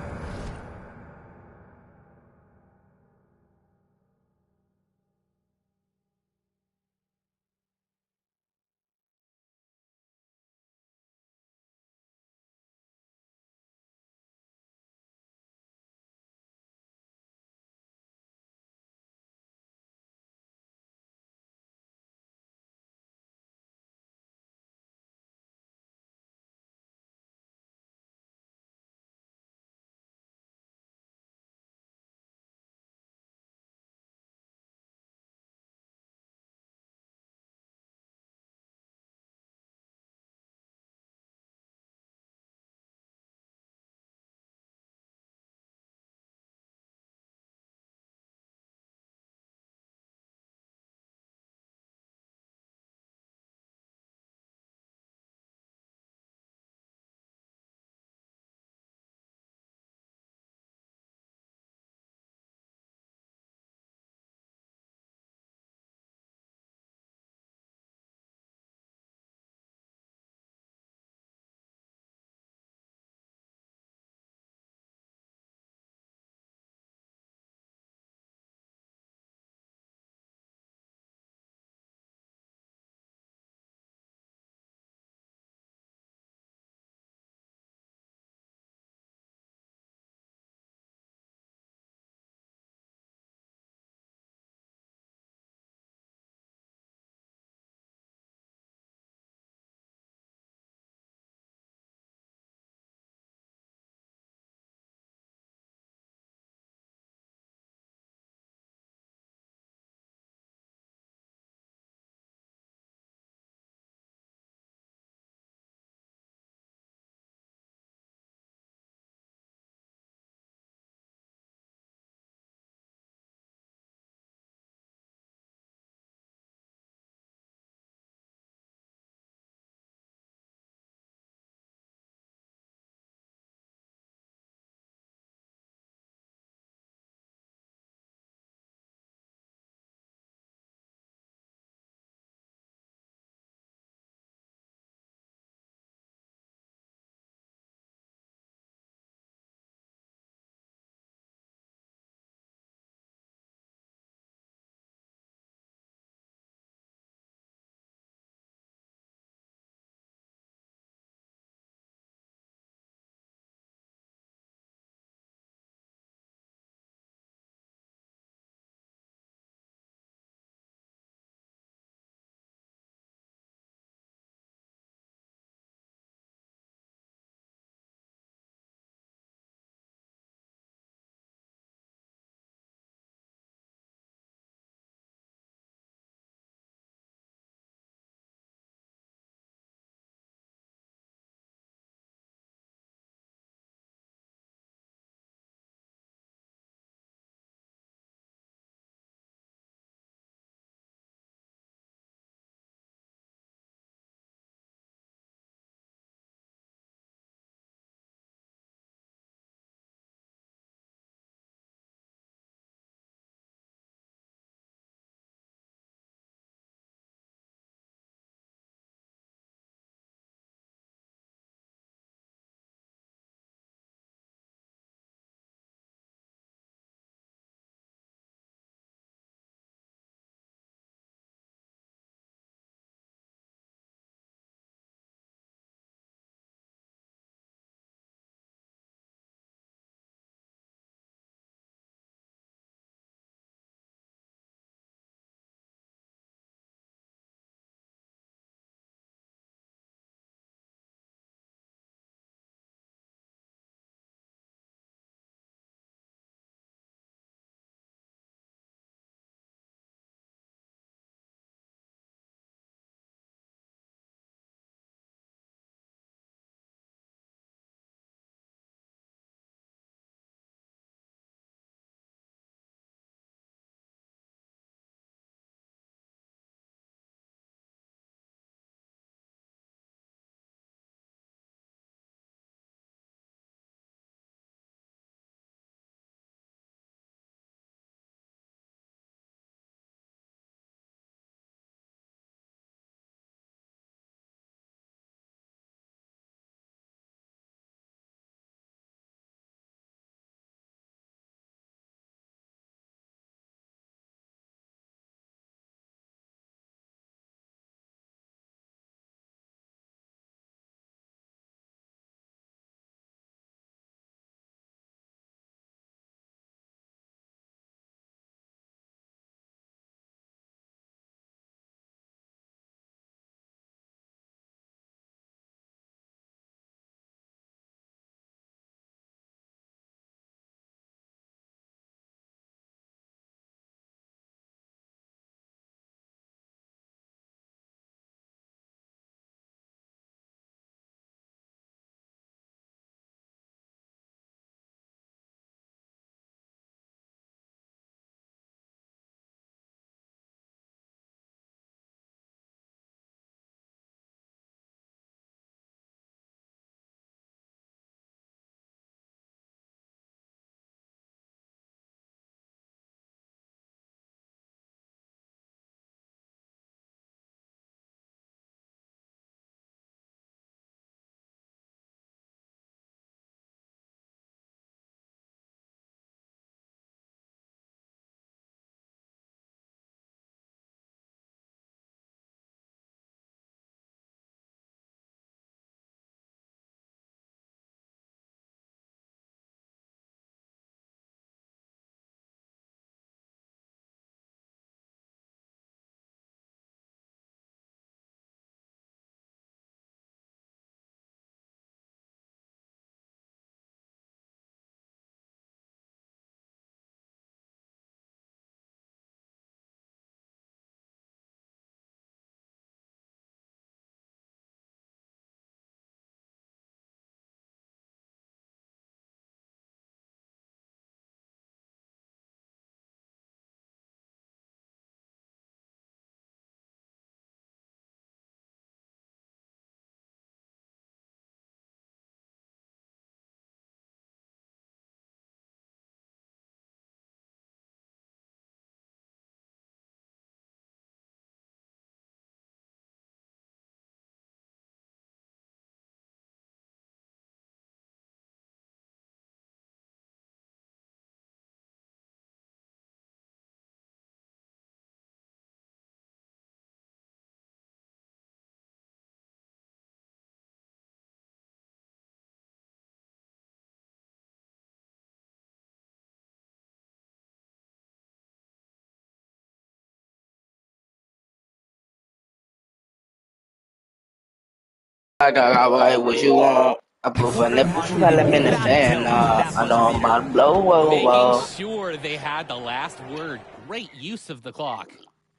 I got what you want. I put my nipples, you gotta let me in the fan. I know I'm about to blow. Whoa, whoa. Making sure they had the last word. Great use of the clock.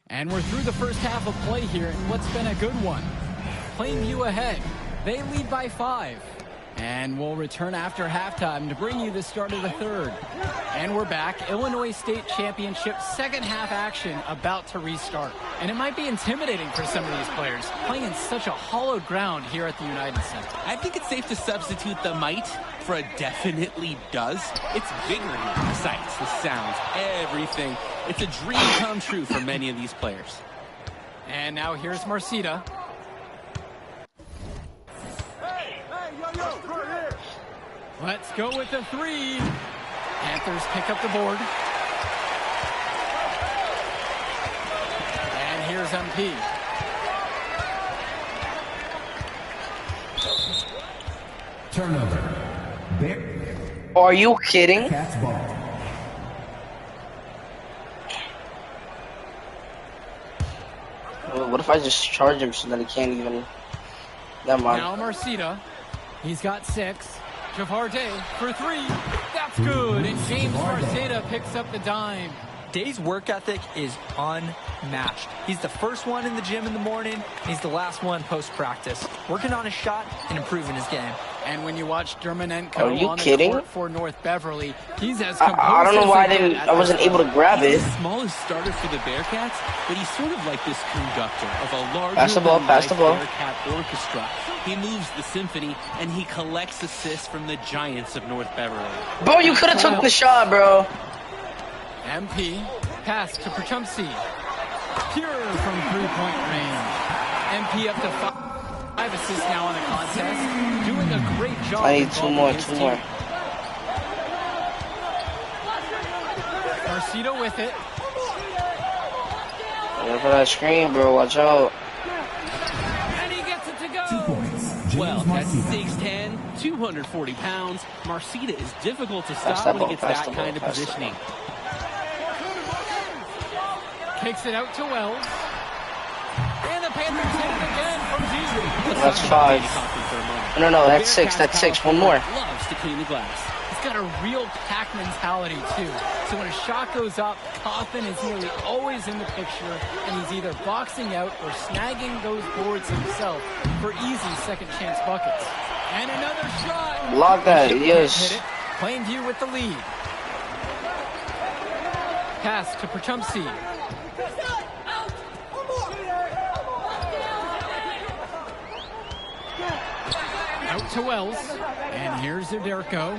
And we're through the first half of play here in what's been a good one. Plainview ahead. They lead by 5. And we'll return after halftime to bring you the start of the third. And we're back. Illinois State Championship second half action about to restart. And it might be intimidating for some of these players, playing in such a hollowed ground here at the United Center. I think it's safe to substitute the might for a definitely does. It's bigger here. The sights, the sounds, everything. It's a dream come true for many of these players. And now here's Marcita. Let's go with the 3. Panthers pick up the board. And here's MP. Turnover. Are you kidding? Cats ball. What if I just charge him so that he can't even... Never mind. Now Marcita. He's got 6. Javarde for 3. That's good. And James Marcita picks up the dime. Day's work ethic is unmatched. He's the first one in the gym in the morning, and he's the last one post-practice, working on his shot and improving his game. And when you watch Dermanenko on kidding? the court for North Beverly, he's as composed I don't know why I wasn't able to grab it. He's the smallest starter for the Bearcats, but he's sort of like this conductor of a larger Pass the ball, pass the ball. Bearcat orchestra. He moves the symphony, and he collects assists from the giants of North Beverly. Bro, you could have took the shot, bro. MP, pass to Perchumsey. Pure from three-point range. MP up to 5 assists now on the contest. Doing a great job. I need 2 more, 2 more. Marcita with it. Look for that screen, bro. Watch out. And he gets it to go. 2 points. Well, that's 6'10", 240 pounds. Marcita is difficult to stop when he gets that kind of positioning. Kicks it out to Wells. And the Panthers hit it again from deep. That's 5. No, that's 6. That's 6. One more. Loves to clean the glass. He's got a real pack mentality, too. So when a shot goes up, Kaufman is nearly always in the picture, and he's either boxing out or snagging those boards himself for easy second-chance buckets. And another shot. Lock that, yes. Hit it. Plainview with the lead. Pass to Perchumsey. Out to Wells. And here's Uderko.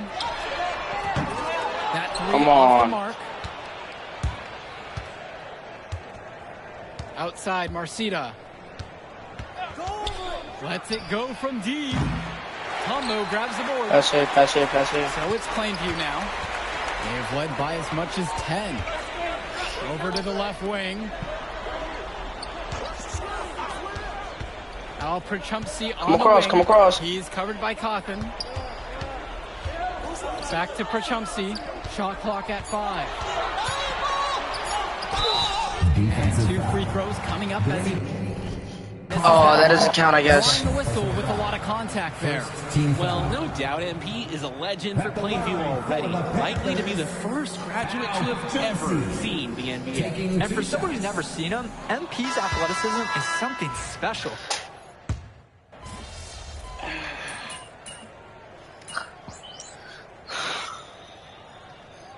That 3 Come off the on. mark. Outside, Marcita. Lets it go from deep. Tombo grabs the board. Pass here, pass here, pass here. So it's Plainview now. They've led by as much as 10. Over to the left wing. Al Perchumsey on Come across, the wing. come across. He's covered by Cawthon. Back to Perchumsey. Shot clock at 5. And 2 free throws coming up as he... Oh, that doesn't count, I guess. Blowing the whistle with a lot of contact there. Well, no doubt MP is a legend for Plainview already. Likely to be the first graduate to have ever seen the NBA. And for someone who's never seen him, MP's athleticism is something special.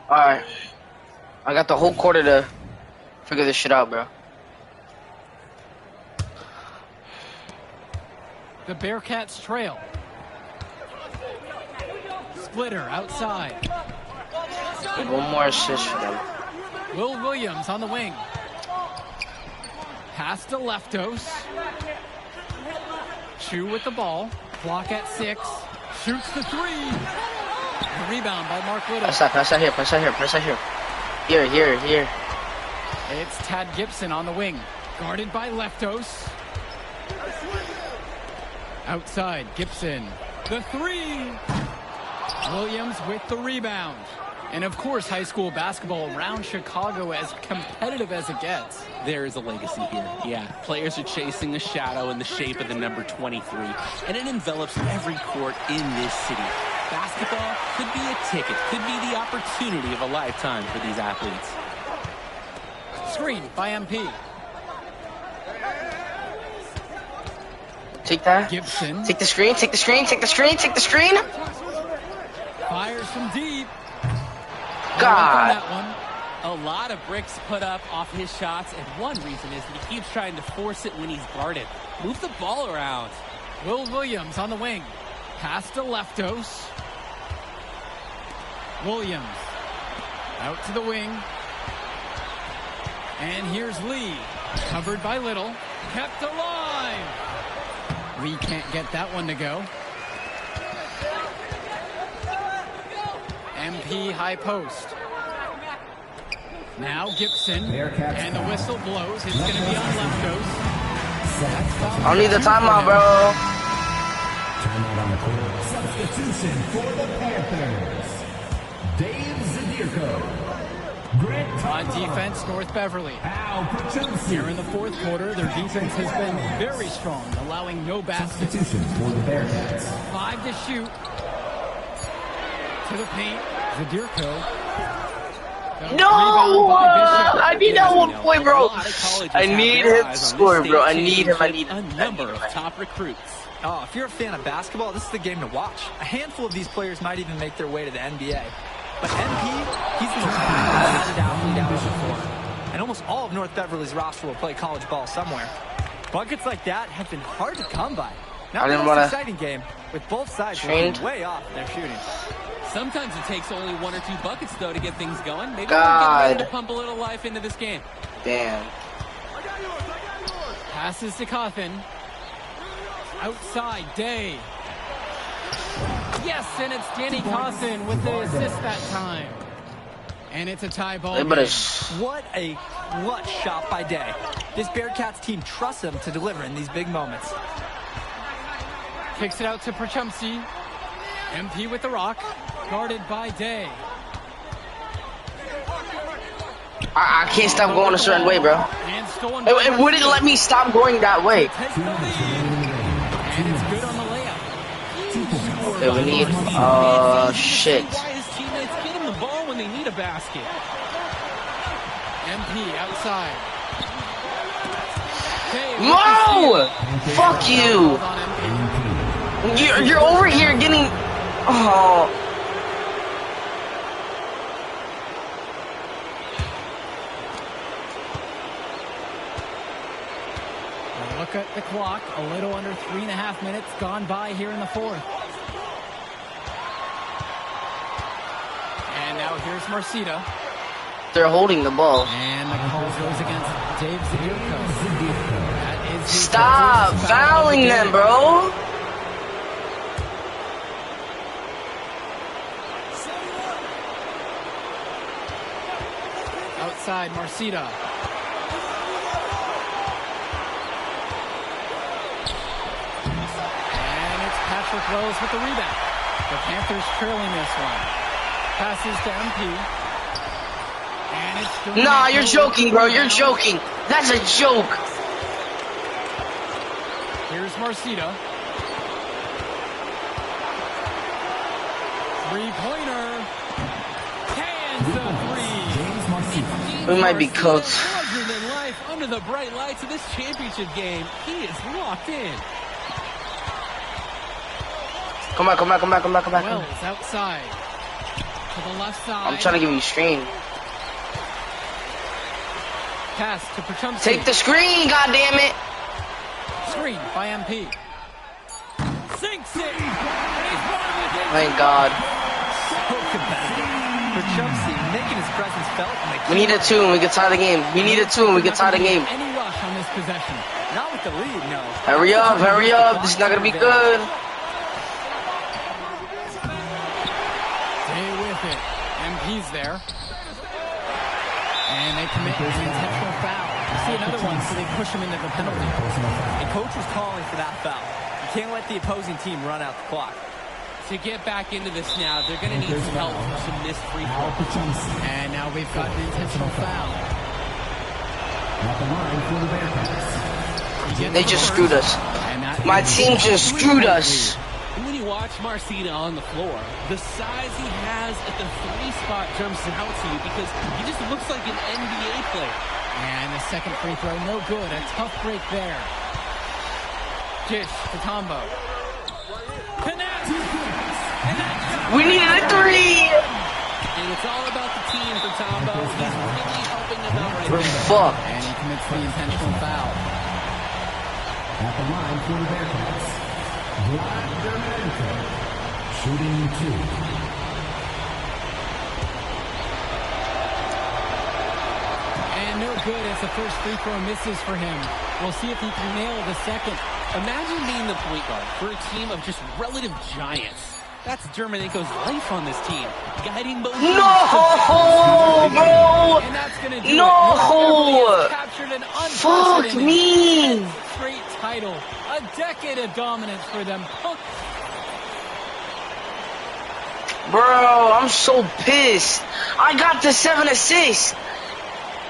Alright. I got the whole quarter to figure this shit out, bro. The Bearcats trail. Splitter outside. Need 1 more assist for them. Will Williams on the wing. Pass to Leftos. Chu with the ball. Clock at 6. Shoots the 3. The rebound by Mark Little. Pass that here, pass that here, pass that here. Here. It's Tad Gibson on the wing. Guarded by Leftos. Outside, Gibson. The 3. Williams with the rebound. And of course, high school basketball around Chicago as competitive as it gets. There is a legacy here. Yeah, players are chasing a shadow in the shape of the number 23, and it envelops every court in this city. Basketball could be a ticket, could be the opportunity of a lifetime for these athletes. Screen by MP. Take that. Gibson. Take the screen, take the screen, take the screen, take the screen. Fires from deep. God. That one. A lot of bricks put up off his shots, and one reason is that he keeps trying to force it when he's guarded. Move the ball around. Will Williams on the wing. Pass to Leftos. Williams out to the wing. And here's Lee. Covered by Little. Kept alive. Lee can't get that one to go. MP high post. Now Gibson. And the whistle blows. It's going to be on Leftos. I don't need the timeout, bro. Timeout on the court. Substitution for the Panthers. Dave Zadirko. On defense, North Beverly. Here in the fourth quarter, their defense has been very strong, allowing no baskets. Substitution for the Bearcats. 5 to shoot. To the paint, Zadirko. No! I need that 1 point, bro. I need him to score, bro. I need him. A number of top recruits. Oh, if you're a fan of basketball, this is the game to watch. A handful of these players might even make their way to the NBA. But MP, he's the most talented athlete out on the floor. And almost all of North Beverly's roster will play college ball somewhere. Buckets like that have been hard to come by. Not the most exciting game, with both sides way off their shooting. Sometimes it takes only 1 or 2 buckets, though, to get things going. Maybe we're getting ready to pump a little life into this game. Damn. Passes to Cawthon. Outside, Day. Yes, and it's Danny Cawthon with the assist that time. And it's a tie ball game. What a clutch shot by Day. This Bearcats team trusts him to deliver in these big moments. Kicks it out to Perchumsey. MP with the rock. Guarded by Day. I can't stop going a certain way, bro. It wouldn't let me stop going that way. And it's good on the layup. Okay, we need, shit. Why his teammates get him the ball when they need a basket? MP outside. No! Fuck you! You're over here getting... Oh... Look at the clock. A little under 3.5 minutes gone by here in the fourth. And now here's Marcita. They're holding the ball. And the call goes against Dave Zadirko. Stop fouling them, bro. Outside, Marcita. Patrick Rose with the rebound. The Panthers trailing this one. Passes to MP. And it's nah, you're joking, bro. You're joking. That's a joke. Here's Marcita. Three-pointer. Hands the three. We might be cooked. Larger than life under the bright lights of this championship game. He is locked in. Come back. Wells outside. To the left side. I'm trying to give you a screen. Pass to Perchumsey. Take the screen, goddammit. Screen by MP. Sinks it. Thank God. So competitive. Perchumsey making his presence felt. We need a 2 and we can tie the game. We need a 2 and we can tie the game. Any rush on this possession? Not with the lead, no. Hurry up. This is not going to be good. MP's there. And they commit an intentional foul. You see another one, so they push him into the penalty. The coach was calling for that foul. You can't let the opposing team run out the clock. to get back into this now, they're going to need some help for some missed free throws. And now we've got an intentional foul. They just screwed us. My team just screwed us. When you watch Marcina on the floor, the size he has at the 3 spot jumps out to you because he just looks like an NBA player. And the second free throw, no good. A tough break there. Dish to Tombo. Connect! We needed a 3! And it's all about the team for Tombo. He's really helping them out right now. Fuck. And he commits the intentional foul. At the line for the Bearcats, Vlad Dermenko, shooting 2. And no good as the first free throw misses for him. We'll see if he can nail the second. Imagine being the point guard for a team of just relative giants. That's Dermenko's life on this team. Guiding both teams. No, bro! And that's gonna do No! it. Captured an Fuck me! Straight title. A decade of dominance for them. Bro, I'm so pissed. I got the 7 assists.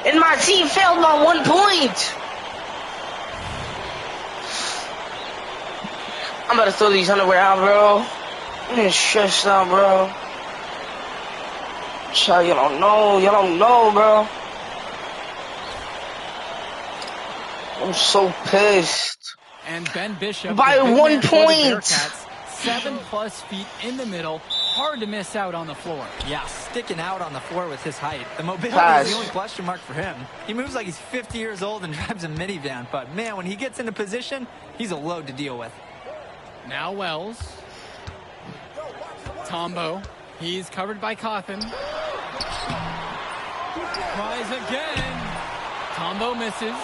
And my team failed by 1 point. I'm about to throw these underwear out, bro. I'm getting stressed out, bro. Child, you don't know, bro. I'm so pissed. And Ben Bishop by 1 point. 7+ feet in the middle. Hard to miss out on the floor. Yeah, sticking out on the floor with his height. The mobility Pass. is the only question mark for him. He moves like he's 50 years old and drives a minivan, but man, when he gets into position, he's a load to deal with. Now Wells. Tombo. He's covered by Cawthon. Tries again. Tombo misses.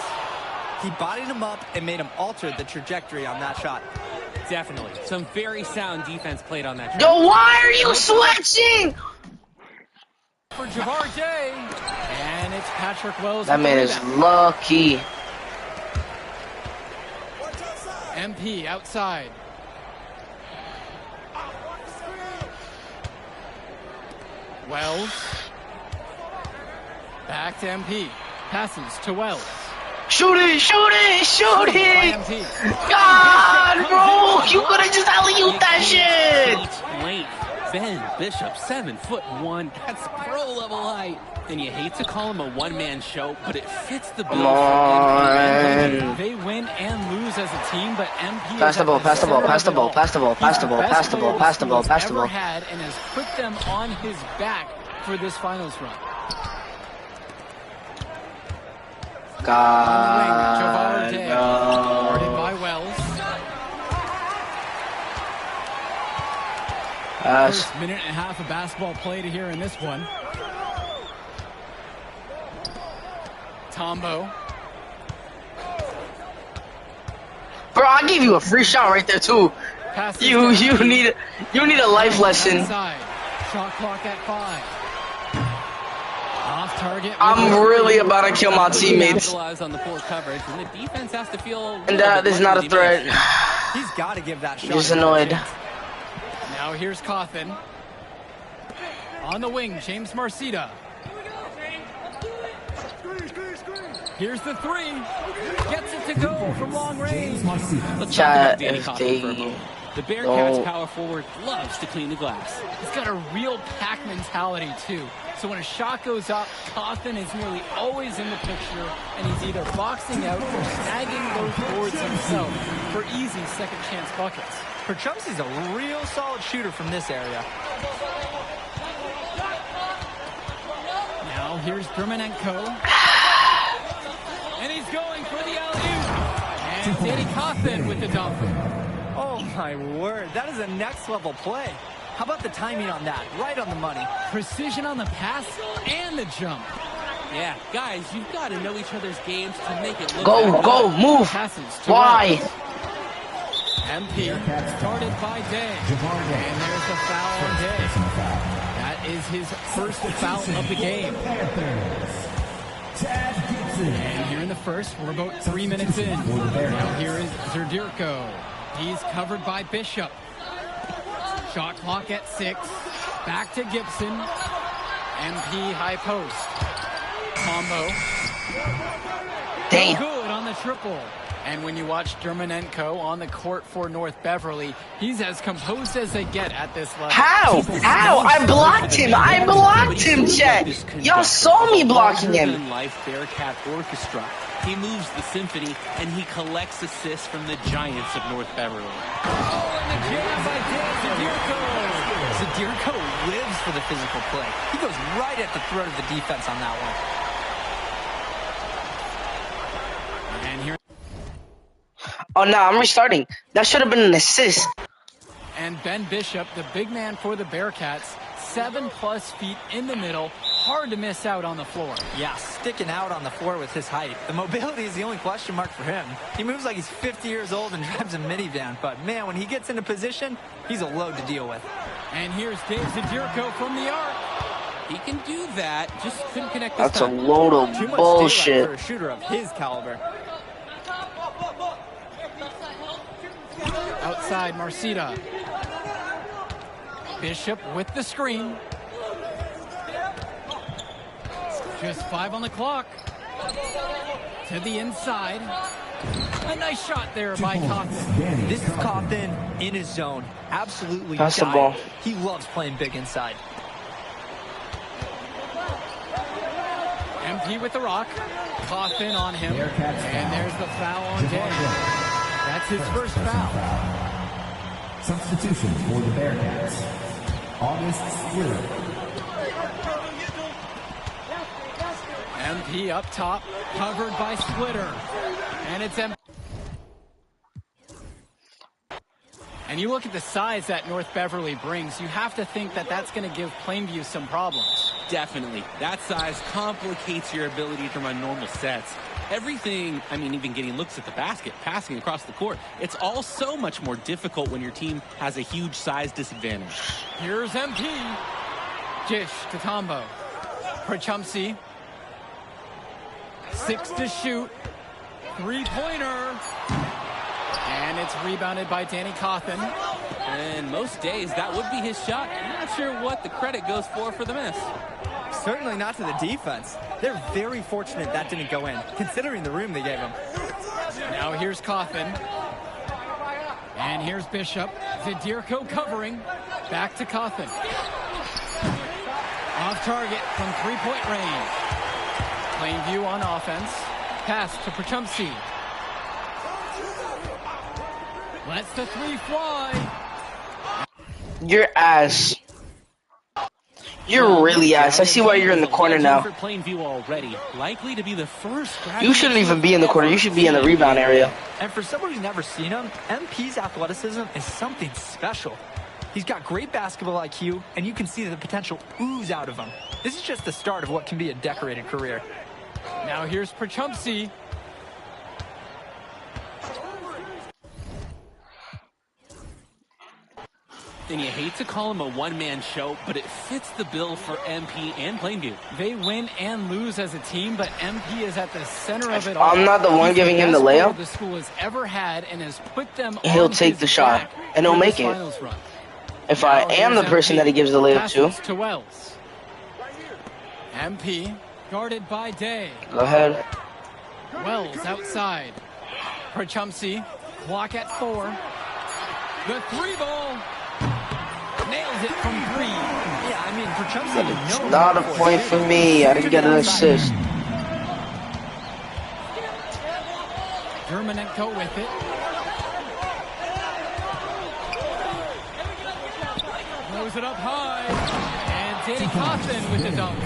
He bodied him up and made him alter the trajectory on that shot. Definitely. Some very sound defense played on that shot. Yo, why are you switching? For Javar Day. And it's Patrick Wells. That man is lucky. MP outside. Wells. Back to MP. Passes to Wells. Shoot it! God, bro! You could have just alley-ooped that shit! Late. Ben Bishop, 7'1". That's pro level height. And you hate to call him a one-man show, but it fits the bill. Come on. They win and lose as a team, but MP Pass the ball. Ever had and has put them on his back for this finals run. God, Javar no. Guarded by Wells. First minute and a half of basketball played here in this one. Tombo. Bro, I gave you a free shot right there too. You need a life lesson. Inside. Shot clock at 5. Off target. I'm really about to kill my teammates. On the poor coverage, and the defense has to feel. And that is not a threat. He's got to give that shot. Just annoyed. Now here's Cawthon. On the wing, James Marcina. Here's the 3. Gets it to go from long range. Let's talk about Danny Cawthon for a moment. The Bearcats power forward loves to clean the glass. He's got a real pack mentality too. So when a shot goes up, Cawthon is nearly always in the picture, and he's either boxing out or snagging those boards himself for easy second chance buckets. Perchumsky's a real solid shooter from this area. Now here's Dermenko. And he's going for the alley-oop. And Danny Cawthon with the dunk. Oh my word, that is a next level play. How about the timing on that? Right on the money. Precision on the pass and the jump. Yeah, guys, you've got to know each other's games to make it look Go, move. Why? MP started by Day. And there's the foul on Day. That is his first foul of the game. And here in the first, we're about 3 minutes in. Now here is Zerdirko. He's covered by Bishop. Shot clock at 6. Back to Gibson. MP high post. Combo. Damn. Good on the triple. And when you watch Dermonenko on the court for North Beverly, he's as composed as they get at this level. How? How? I blocked him. I blocked him, Chet. Y'all saw me blocking him. Life Bearcat Orchestra. He moves the symphony and he collects assists from the giants of North Beverly. Oh, and the jam by Dan Zadirko. Zadirko lives for the physical play. He goes right at the throat of the defense on that one. And here. Oh, no, I'm restarting. That should have been an assist. And Ben Bishop, the big man for the Bearcats, 7+ feet in the middle. Hard to miss out on the floor. Yeah, sticking out on the floor with his height. The mobility is the only question mark for him. He moves like he's 50 years old and drives a minivan. But, man, when he gets into position, he's a load to deal with. And here's Dave Zadirko from the arc. He can do that, just couldn't connect this That's time. a load of Too much bullshit. daylight for a shooter of his caliber. Outside, Marcita. Bishop with the screen. Just 5 on the clock. To the inside. A nice shot there by Cawthon. This is Cawthon in his zone. Absolutely Pass the ball. He loves playing big inside. MP with the rock. Cawthon on him. And there's the foul on Day. That's his first foul. Substitution for the Bearcats. August Splitter. MP up top, covered by Splitter. And it's MP. And you look at the size that North Beverly brings, you have to think that that's going to give Plainview some problems. Definitely. That size complicates your ability to run normal sets. Everything, I mean, even getting looks at the basket, passing across the court, it's all so much more difficult when your team has a huge size disadvantage. Here's MP. Jish to Tombo. Prachumsi. 6 to shoot. 3-pointer. And it's rebounded by Danny Cawthon. And most days, that would be his shot. I'm not sure what the credit goes for the miss. Certainly not to the defense. They're very fortunate that didn't go in, considering the room they gave him. Now here's Cawthon. And here's Bishop. Zadirko covering. Back to Cawthon. Off target from 3-point range. Plainview on offense. Pass to Prachumsi. Lets the 3 fly. Your ass. You're really ass. I see why you're in the corner now. For Plainview already, likely to be the first. You shouldn't even be in the corner. You should be in the rebound area. And for someone who's never seen him, MP's athleticism is something special. He's got great basketball IQ, and you can see the potential ooze out of him. This is just the start of what can be a decorated career. Now here's Prachumsi. And you hate to call him a one-man show, but it fits the bill for MP and Plainview. They win and lose as a team, but MP is at the center of it all. I'm not the one giving him the layup. The school has ever had and has put them. He'll take the shot and he'll make it. If I am the person that he gives the layup to Wells. MP guarded by Day. Go ahead. Wells outside. Prachumsi, clock at 4. The 3-ball. Nails it from 3. Yeah, I mean, Prachumsi. It's not a point for me. I didn't get an assist. Dermonenko with it. Throws it up high. And Danny Cawthon with the dunk.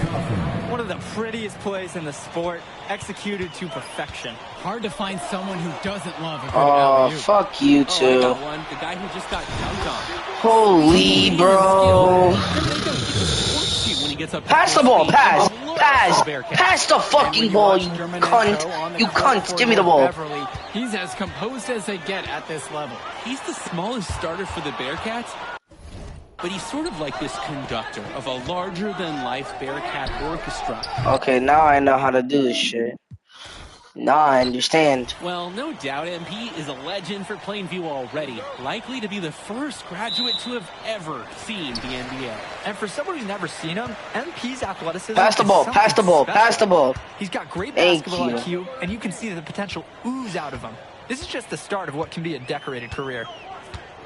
One of the prettiest plays in the sport, executed to perfection. Hard to find someone who doesn't love a good Oh, alley-oop. fuck you Oh, I too. got one. The guy who just got dunked on. Holy, bro. When he gets up Pass the ball. Pass. Pass. Pass the fucking ball, you cunt. You cunt. Give me the ball. Beverly, he's as composed as they get at this level. He's the smallest starter for the Bearcats, but he's sort of like this conductor of a larger-than-life Bearcat orchestra. Okay, now I know how to do this shit. Nah, I understand. Well, no doubt MP is a legend for Plainview already. Likely to be the first graduate to have ever seen the NBA. And for someone who's never seen him, MP's athleticism Pass the ball, pass the ball, pass the ball. He's got great Thank basketball you. IQ, and you can see the potential ooze out of him. This is just the start of what can be a decorated career.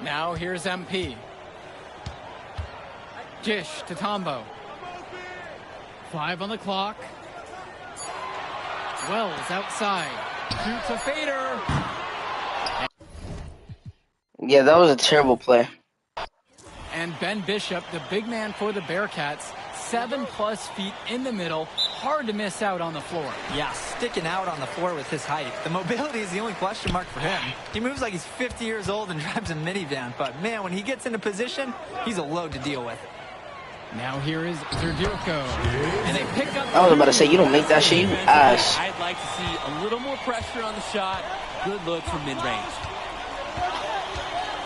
Now here's MP. Dish to Tombo. 5 on the clock. Wells outside. Shoots a fader. Yeah, that was a terrible play. And Ben Bishop, the big man for the Bearcats, 7+ feet in the middle. Hard to miss out on the floor. Yeah, sticking out on the floor with his height. The mobility is the only question mark for him. He moves like he's 50 years old and drives a minivan, but man, when he gets into position, he's a load to deal with. Now here is Zerdurko. And they pick up. I was about to say, you don't make that shit, you ass. I'd like to see a little more pressure on the shot. Good look from mid-range.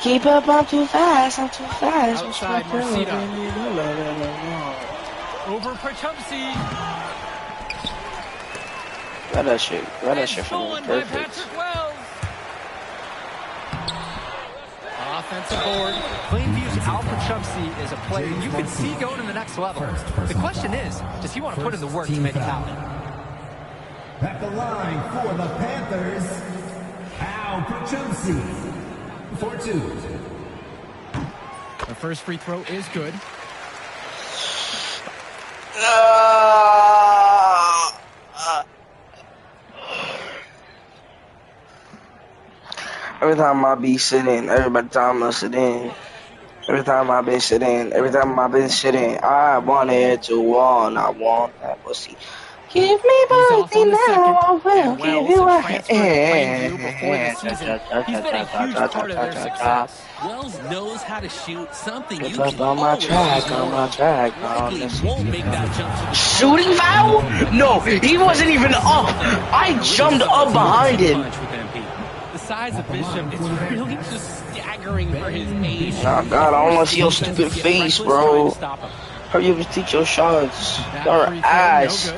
Keep up, I'm too fast, I'm too fast. Outside, Marcita. Over Pachumsi. Grab that shit for me. Perfect. Offensive board. Plainview's Al Pachumsi is a player you could see going to the next level. The question is, does he want to put in the work to make it happen? At the line for the Panthers, Al Pachumsi. For 2. The first free throw is good. Every time I be sitting, everybody time I sit in. Every time I been sitting, I wanted to want, I want that pussy. Give me birthday now, I will give you a hand. He's been a huge part of their success. Wells knows how to shoot, something It's you up can on my always track, ignore. on my track. Likely won't make that jump to the Shooting foul? No, he wasn't even up. I jumped up behind him. punch with MP. The size of Bishop is really just staggering for his age. Oh God, I don't want to see your stupid face, bro. Hurry up and take your shots. You're ass.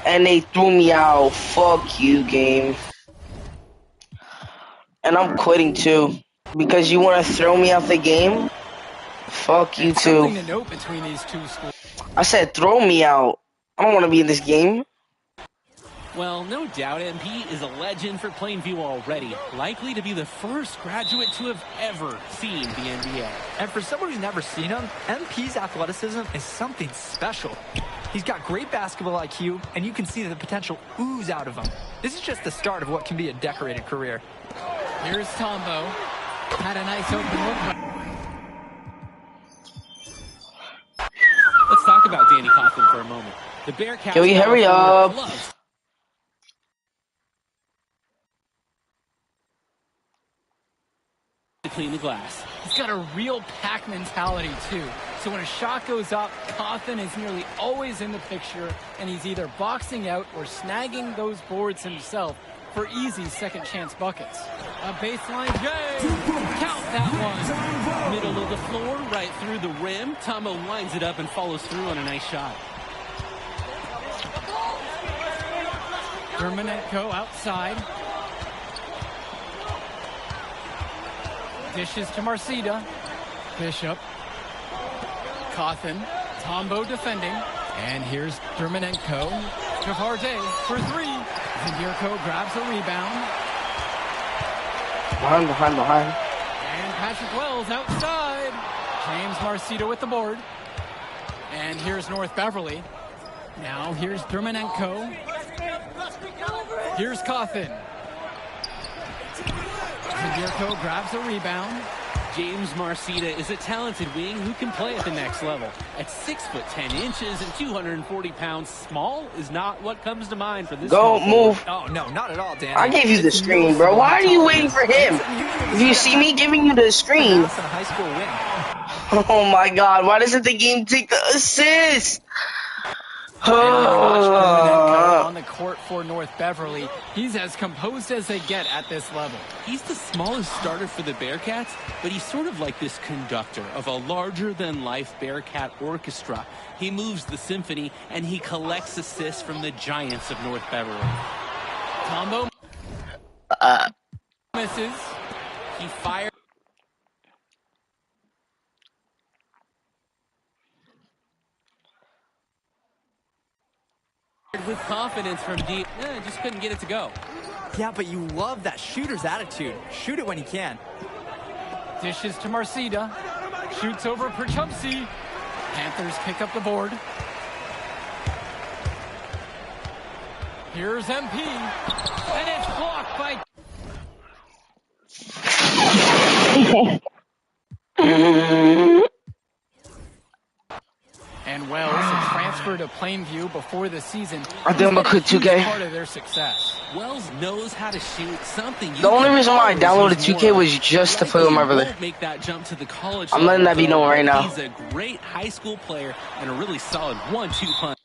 And they threw me out. Fuck you, game. And I'm quitting too. Because you want to throw me out the game? Fuck you too. Something to note between these two schools. I said throw me out. I don't want to be in this game. Well, no doubt MP is a legend for Plainview already. Likely to be the first graduate to have ever seen the NBA. And for someone who's never seen him, MP's athleticism is something special. He's got great basketball IQ, and you can see the potential ooze out of him. This is just the start of what can be a decorated career. Here's Tombo. Had a nice open look. Let's talk about Danny Coughlin for a moment. The Bearcats. Can we hurry up? To clean the glass. He's got a real pack mentality, too. So when a shot goes up, Coughlin is nearly always in the picture, and he's either boxing out or snagging those boards himself for easy second-chance buckets. A baseline J. Count that one. Middle of the floor, right through the rim. Tombo winds it up and follows through on a nice shot. Dermanenko outside. Dishes to Marcita. Bishop. Coughlin. Tombo defending. And here's Dermanenko. Cavarde for 3. Zerdurko grabs a rebound. Behind. And Patrick Wells outside. James Marcita with the board. And here's North Beverly. Now here's Dermanenko. Here's Coughlin. Zerdurko grabs a rebound. James Marcita is a talented wing who can play at the next level. At 6 foot 10 inches and 240 pounds, small is not what comes to mind for this. Go move. Oh, no, not at all, Dan. I gave you the screen, bro. Why are you waiting for him? If you see me giving you the screen. That's a high school win. Oh my God, why doesn't the game take the assist? On the court for North Beverly. He's as composed as they get at this level. He's the smallest starter for the Bearcats, but he's sort of like this conductor of a larger-than-life Bearcat orchestra. He moves the symphony, and he collects assists from the giants of North Beverly. Combo. Misses. He fired. With confidence from deep. Just couldn't get it to go. Yeah, but you love that shooter's attitude. Shoot it when he can. Dishes to Marcida. Shoots over Perchumsey. Panthers pick up the board. Here's MP. And it's blocked by... And Wells, a transfer to Plainview before the season. I think I'm gonna quit 2K. Part of their success. Wells knows how to shoot something. The only reason why I downloaded 2K was just to play with my brother. Make that jump to the college. I'm letting that be known right now. He's a great high school player and a really solid 1-2 punch.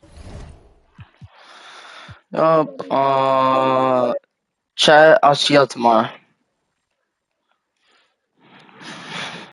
Chat, I'll see y'all tomorrow.